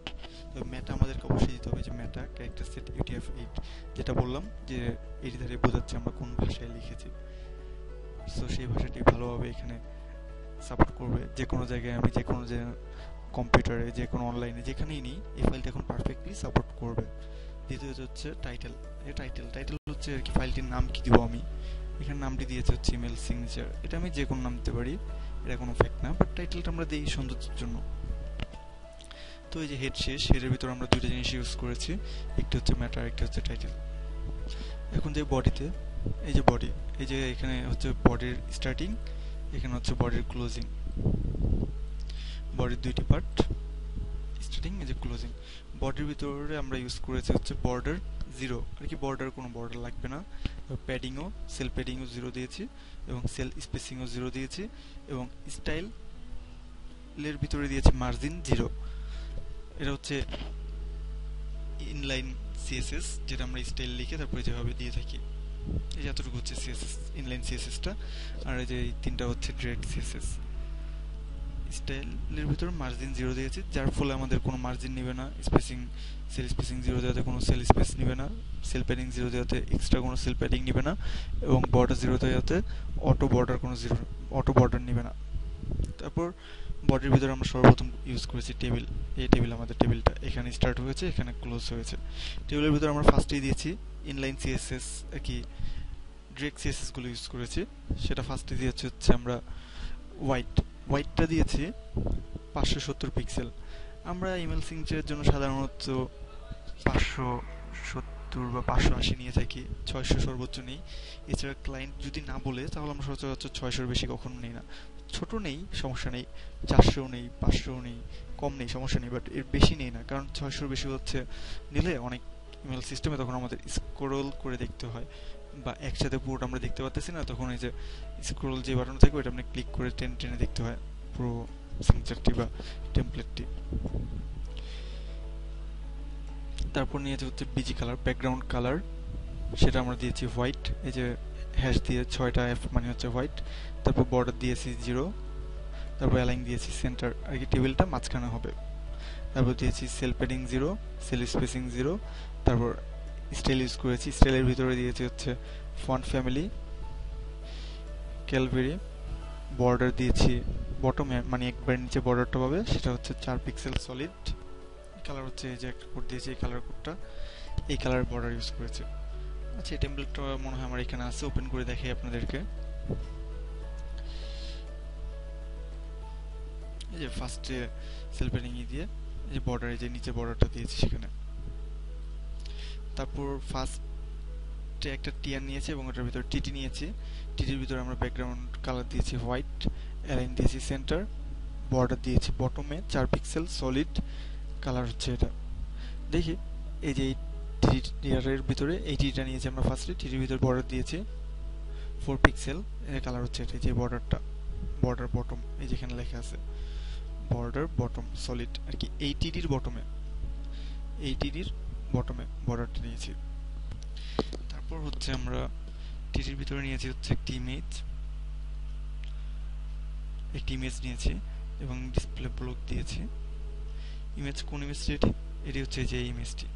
তো মেটা আমাদেরকে অবশ্যই দিতে হবে, যে মেটা ক্যারেক্টার সেট UTF-8, যেটা বললাম যে এটি দ্বারা বোঝাচ্ছে আমরা কোন ভাষায় লিখেছি। সো সেই ভাষাটি ভালোভাবে এখানে সাপোর্ট করবে। যে কোনো জায়গায় আমি যে কোনো কম্পিউটারে, যে কোনো অনলাইনে যেখানেই নিই, এই ফাইলটা এখন পারফেক্টলি সাপোর্ট করবে। দ্বিতীয়ত হচ্ছে টাইটেল। এই টাইটেল হচ্ছে আর কি ফাইলটির নাম কি দিব আমি। এখানে নামটি দিয়েছে হচ্ছে ইমেল সিগনেচার। এটা আমি যে কোনো নাম দিতে পারি, এটা কোনো ফ্যাক্ট না, বাট টাইটেলটা আমরা দিই সৌন্দর্যের জন্য। তো এই যে হেড শেষ, হেডের ভিতরে আমরা দুইটা জিনিস ইউজ করেছি, একটি হচ্ছে ম্যাটার, একটি হচ্ছে টাইটেল। এখন যে বডিতে, এই যে বডি, এই যে এখানে হচ্ছে বডির স্টার্টিং, এখানে হচ্ছে বডির ক্লোজিং। বডির দুইটি পার্ট, স্টার্টিং এই যে ক্লোজিং। বডির ভিতরে আমরা ইউজ করেছি হচ্ছে বর্ডার 0 আর কি। কোনো বর্ডার লাগবে না। প্যাডিংও, সেল প্যাডিংও 0 দিয়েছি এবং সেল স্পেসিংও 0 দিয়েছি এবং স্টাইলের ভিতরে দিয়েছি মার্জিন 0। এটা হচ্ছে ইনলাইন CSS, যেটা আমরা স্টাইল লিখে তারপরে যেভাবে দিয়ে থাকি। এই যে এতটুকু হচ্ছে CSS, ইনলাইন CSS-টা। আর এই যে এই তিনটা হচ্ছে ডিরেক্ট CSS। স্টাইলের ভিতরে মার্জিন 0 দিয়েছি, যার ফলে আমাদের কোনো মার্জিন নেবে না। সেল স্পেসিং 0 দেওয়াতে কোনো সেল স্পেস নেবে না। সেল প্যাডিং 0 দেওয়াতে এক্সট্রা কোনো সেল প্যাডিং নেবে না। এবং বর্ডার 0 দেওয়াতে অটো বর্ডার নেবে না। তারপর বডির ভিতরে আমরা সর্বপ্রথম ইউজ করেছি টেবিল। এই টেবিল, আমাদের টেবিলটা এখানে স্টার্ট হয়েছে, এখানে ক্লোজ হয়েছে। টেবিলের ভিতরে আমরা ফার্স্টেই দিয়েছি ইনলাইন CSS আর কি, ডিরেক্ট CSS গুলো ইউজ করেছি। সেটা ফার্স্টে দিয়েছি হচ্ছে আমরা হোয়াইটটা দিয়েছি 570 পিক্সেল। আমরা ইমেল সিগনেচারের জন্য সাধারণত 570 বা 580 নিয়ে থাকি, 600 সর্বোচ্চ নেই। এছাড়া ক্লায়েন্ট যদি না বলে তাহলে আমরা সচরাচর 600-র বেশি কখনো নেই না। ছোট নেই, সমস্যা নেই, 400 নেই, 500 নেই, কম নেই, সমস্যা নেই, বাট এর বেশি নেই না। কারণ 600-র বেশি হচ্ছে নিলে অনেক ইমেল সিস্টেমে তখন আমাদের স্ক্রোল করে দেখতে হয়, বা একসাথে পুরোটা আমরা দেখতে পাচ্ছি না। তখন এই যে স্ক্রোল যে বাটন থাকে ওইটা আপনি ক্লিক করে টেনে টেনে দেখতে হয় পুরো সিগনেচারটি বা টেমপ্লেটটি। তারপর নিয়েছে হচ্ছে বিজি কালার, ব্যাকগ্রাউন্ড কালার, সেটা আমরা দিয়েছি হোয়াইট। এই যে হ্যাশ দিয়ে 6টা F মানে হচ্ছে হোয়াইট। তারপর বর্ডার দিয়েছি 0, তারপর অ্যালাইন দিয়েছি সেন্টার আর কি, টেবিলটা মাঝখানে হবে। তারপর দিয়েছি সেল প্যাডিং 0, সেল স্পেসিং 0। তারপর স্টাইল ইউজ করেছি, স্টাইলের ভিতরে দিয়েছি হচ্ছে ফন্ট ফ্যামিলি ক্যালভেরি। বর্ডার দিয়েছি বটমে, মানে একবার নিচে বর্ডারটা পাবে, সেটা হচ্ছে 4 পিক্সেল সলিড। কালার হচ্ছে এই যে একটা কোড দিয়েছি, এই কালার কোডটা, এই কালার বর্ডার ইউজ করেছে। আচ্ছা, এই টেমপ্লেটটা মনে হয় আমার এখানে আছে, ওপেন করে দেখাই আপনাদেরকে। এই যে ফার্স্টে সেল প্যাডিং দিয়ে এই যে বর্ডার, এই যে নিচে বর্ডারটা দিয়েছি সেখানে। তারপর ফার্স্টে একটা টিয়ার নিয়েছি এবং ওটার ভিতরে টিটি নিয়েছি। টিটির ভিতরে আমরা ব্যাকগ্রাউন্ড কালার দিয়েছি হোয়াইট, অ্যালাইন দিয়েছি সেন্টার, বর্ডার দিয়েছি বটমে 4 পিক্সেল সলিড। কালার হচ্ছে এটা। দেখি এই যে টিয়ারের ভিতরে এই টিটা নিয়েছি আমরা ফার্স্টে, টিটির ভিতরে বর্ডার দিয়েছি 4 পিক্সেল। কালার হচ্ছে এটা, যে বর্ডারটা, বর্ডার বটম, এই যেখানে লেখা আছে বর্ডার বটম সলিড আর কি। এই টিটির বটমে বর্ডারটা নিয়েছি। তারপর হচ্ছে আমরা টিটির ভিতরে নিয়েছি হচ্ছে একটি ইমেজ নিয়েছি এবং ডিসপ্লে ব্লক দিয়েছি। ইমেজ, কোন ইমেজটি? এটি হচ্ছে যে ইমেজটি,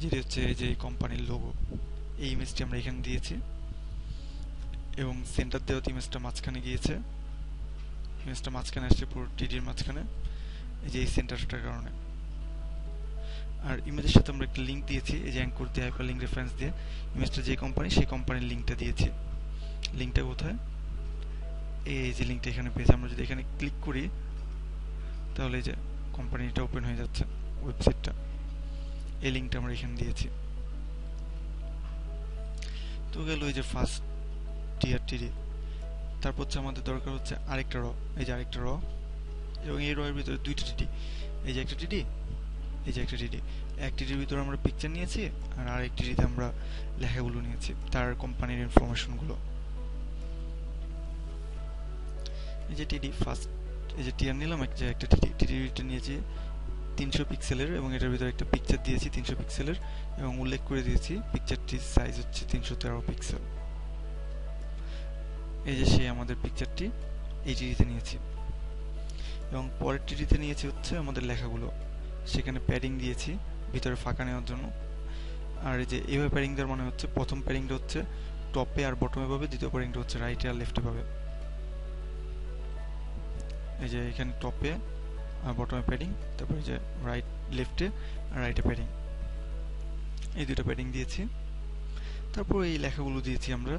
যেটি হচ্ছে যে কোম্পানির লোগো, এই ইমেজটি আমরা এখানে দিয়েছি। এবং সেন্টার দেওয়া ইমেজটা মাঝখানে গিয়েছে, ইমেজটা মাঝখানে আসছে পুরো টিডির মাঝখানে, এই যে এই সেন্টারটার কারণে। আর ইমেজের সাথে আমরা একটা লিঙ্ক দিয়েছি, এই যে অ্যাঙ্কর দিয়ে হাইপার লিঙ্ক রেফারেন্স দিয়ে ইমেজটা যে কোম্পানি সেই কোম্পানির লিঙ্কটা দিয়েছি। লিঙ্কটা কোথায়? এই যে লিঙ্কটা এখানে পেয়েছি। আমরা যদি এখানে ক্লিক করি তাহলে এই যে কোম্পানিটা ওপেন হয়ে যাচ্ছে, ওয়েবসাইটটা। এই লিঙ্কটা আমরা এখানে দিয়েছি। তো গেল এই যে ফার্স্ট টিয়ার টিডি। তারপর হচ্ছে আমাদের দরকার হচ্ছে আরেকটা র, এই যে আরেকটা র, এবং এই র এর ভিতরে দুইটা টিডি, এই যে একটা টিডি, এই যে একটা টিডি। এক টিডির ভিতরে আমরা পিকচার নিয়েছি, আর আরেক টিডিতে আমরা লেখাগুলো নিয়েছি, তার কোম্পানির ইনফরমেশনগুলো। এই যে টিডি ফার্স্ট, এই যে টিয়ার নিলাম, একটা টিডিটা নিয়েছি 300 পিক্সেলের, এবং এটার ভিতরে একটা পিকচার দিয়েছি 300 পিক্সেলের, এবং উল্লেখ করে দিয়েছি পিকচারটির সাইজ হচ্ছে 313 পিক্সেল। এই যে সেই আমাদের পিকচারটি এই টিডিতে নিয়েছি। এবং পরের টিডিতে নিয়েছি হচ্ছে আমাদের লেখাগুলো, সেখানে প্যাডিং দিয়েছি ভিতরে ফাঁকা নেওয়ার জন্য। আর এই যে এইভাবে প্যাডিং দেওয়ার মানে হচ্ছে প্রথম প্যাডিংটা হচ্ছে টপে আর বটমে পাবে, দ্বিতীয় প্যাডিংটা হচ্ছে রাইটে আর লেফটে পাবে। এই যে এখানে টপে আর বটমে প্যাডিং, তারপরে যে রাইট লেফটে আর রাইটে প্যাডিং, এই দুটো প্যাডিং দিয়েছি। তারপর এই লেখাগুলো দিয়েছি আমরা।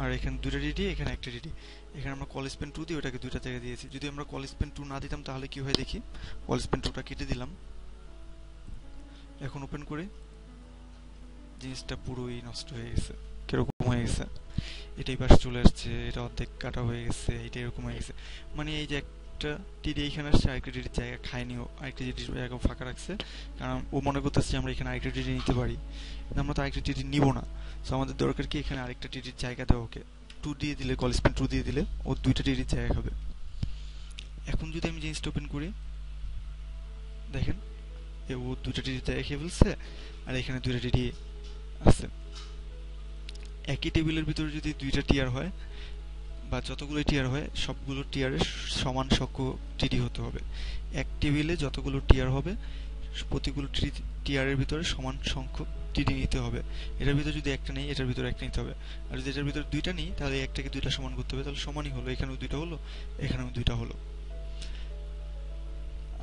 আর এখানে দুটো ডিডি, এখানে একটা ডিডি। এখানে আমরা কলেজ পেন 2 দিয়ে ওটাকে দুইটা জায়গায় দিয়েছি। যদি আমরা কলেজ পেন 2 না দিতাম তাহলে কি হয় দেখি। কলেজ পেন 2টা কেটে দিলাম। এখন ওপেন করে জিনিসটা পুরোই নষ্ট হয়ে গেছে, কিরকম হয়ে গেছে। এটাই পাশে চলে আসছে, এটা অর্ধেক কাটা হয়ে গেছে, এটা এরকম হয়ে গেছে। মানে এই যে একটা টিডি এইখানে আসছে, আরেকটা টিডির জায়গা খায়নিও, আরেকটা টিডির জায়গা ফাঁকা রাখছে, কারণ ও মনে করতেছে যে আমরা এখানে আরেকটা টিডি নিতে পারি, কিন্তু আমরা তো আরেকটা টিডি নিব না। সো আমাদের দরকার কি এখানে আরেকটা টিডির জায়গা দেওয়া। ওকে 2 দিয়ে দিলে, কলেজ পেন 2 দিয়ে দিলে ও দুইটা টিডির জায়গা হবে। এখন যদি আমি জিনিসটা ওপেন করি, দেখেন ও দুইটা টিডির জায়গা খেয়ে ফেলছে, আর এখানে দুইটা টিডি আছে। একই টেবিলের ভিতরে যদি দুইটা টিয়ার হয় বা যতগুলো টিয়ার হয়, সবগুলো টিয়ারের সমান সংখ্যক টিডি হতে হবে। এক টেবিলে যতগুলো টিয়ার হবে প্রতিগুলো টিয়ারের ভিতরে সমান সংখ্যক টিডি নিতে হবে। এটার ভিতরে যদি একটা নেই, এটার ভিতরে একটা নিতে হবে। আর যদি এটার ভিতরে দুইটা নেই, তাহলে একটাকে দুইটা সমান করতে হবে, তাহলে সমানই হলো। এখানেও দুইটা হলো, এখানেও দুইটা হলো।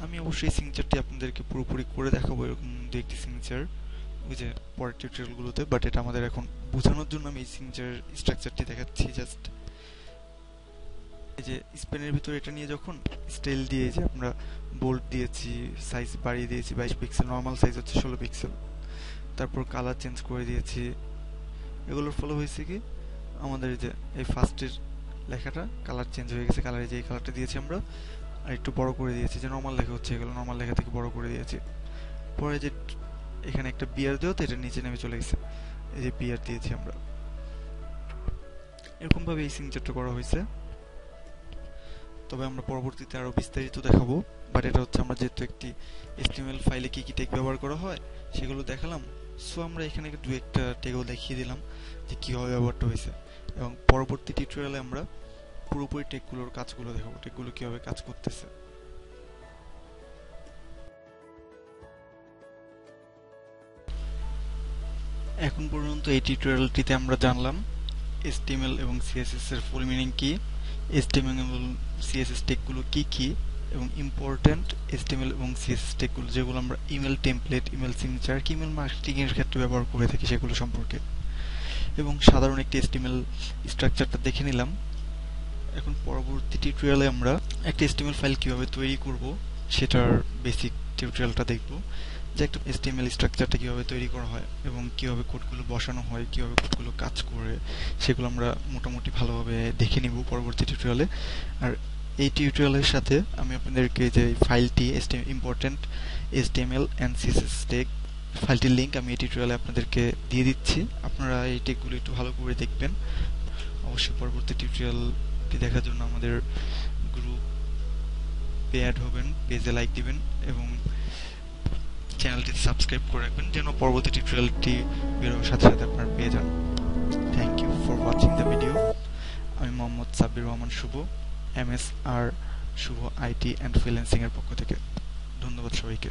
আমি অবশ্যই সিগনেচারটি আপনাদেরকে পুরোপুরি করে দেখাবো, এরকম দু একটি সিগনেচার ওই যে পরের টিউটোরিয়ালগুলোতে, বাট এটা আমাদের এখন বোঝানোর জন্য আমি এই সিগনেচার স্ট্রাকচারটি দেখাচ্ছি জাস্ট। এই যে স্পেনের ভিতরে এটা নিয়ে যখন স্টাইল দিয়ে যে আমরা বোল্ড দিয়েছি, সাইজ বাড়িয়ে দিয়েছি 22 পিক্সেল, নর্মাল সাইজ হচ্ছে 16 পিক্সেল, তারপর কালার চেঞ্জ করে দিয়েছি। এগুলোর ফলে হয়েছে কি আমাদের যে এই ফার্স্টের লেখাটা কালার চেঞ্জ হয়ে গেছে, কালারে যে এই কালারটা দিয়েছি আমরা, আর একটু বড় করে দিয়েছি, যে নর্মাল লেখা হচ্ছে এগুলো নর্মাল লেখা থেকে বড় করে দিয়েছি। পরে যে এখানে একটা বিয়ার দেওয়া, তো এটা নিচে নেমে চলে গেছে, এই যে বিয়ার দিয়েছি আমরা। এরকম ভাবে এই সিগনেচারটা করা হয়েছে। তবে আমরা পরবর্তীতে আরো বিস্তারিত দেখাবো, বাট এটা হচ্ছে আমরা যেহেতু একটি HTML ফাইলে কি কি ট্যাগ ব্যবহার করা হয় সেগুলো দেখালাম। সো আমরা এখানে দু একটা ট্যাগও দেখিয়ে দিলাম যে কিভাবে ব্যবহারটা হয়েছে, এবং পরবর্তী টিউটোরিয়ালে আমরা পুরোপুরি ট্যাগগুলোর কাজগুলো দেখাবো, ট্যাগগুলো কিভাবে কাজ করতেছে। এখন পর্যন্ত এই টিউটোরিয়ালটিতে আমরা জানলাম HTML এবং CSS এর ফুল মিনিং কি, HTML এবং CSS ট্যাগগুলো কি কি, এবং ইম্পর্টেন্ট HTML এবং CSS ট্যাগগুলো যেগুলো আমরা email template, email signature, email marketing এর ক্ষেত্রে ব্যবহার করে থাকি সেগুলো সম্পর্কে, এবং সাধারণ একটি HTML স্ট্রাকচারটা দেখে নিলাম। এখন পরবর্তী টিউটোরিয়ালে আমরা একটা HTML ফাইল কিভাবে তৈরি করব সেটার বেসিক টিউটোরিয়ালটা দেখব, যে একটা HTML স্ট্রাকচারটা কিভাবে তৈরি করা হয় এবং কিভাবে কোডগুলো বসানো হয়, কিভাবে কোডগুলো কাজ করে, সেগুলো আমরা মোটামুটি ভালোভাবে দেখে নিব পরবর্তী টিউটোরিয়ালে। আর এই টিউটোরিয়ালের সাথে আমি আপনাদেরকে যে ফাইলটি important HTML and CSS tag ফাইলটির লিংক আমি এই টিউটোরিয়ালে আপনাদেরকে দিয়ে দিচ্ছি। আপনারা এই ট্যাগগুলো একটু ভালো করে দেখবেন। অবশ্যই পরবর্তী টিউটোরিয়ালটি দেখার জন্য আমাদের গ্রুপে অ্যাড হবেন, পেজে লাইক দিবেন এবং চ্যানেলটি সাবস্ক্রাইব করে রাখবেন যেন পরবর্তী টিউটোরিয়ালটি বেরোনোর সাথে সাথে আপনারা পেয়ে যান। Thank you for watching the video. আমি Mohammad Sabbir Rahman Shuvo, MSR Shuvo IT and freelancing এর পক্ষ থেকে। ধন্যবাদ সবাইকে।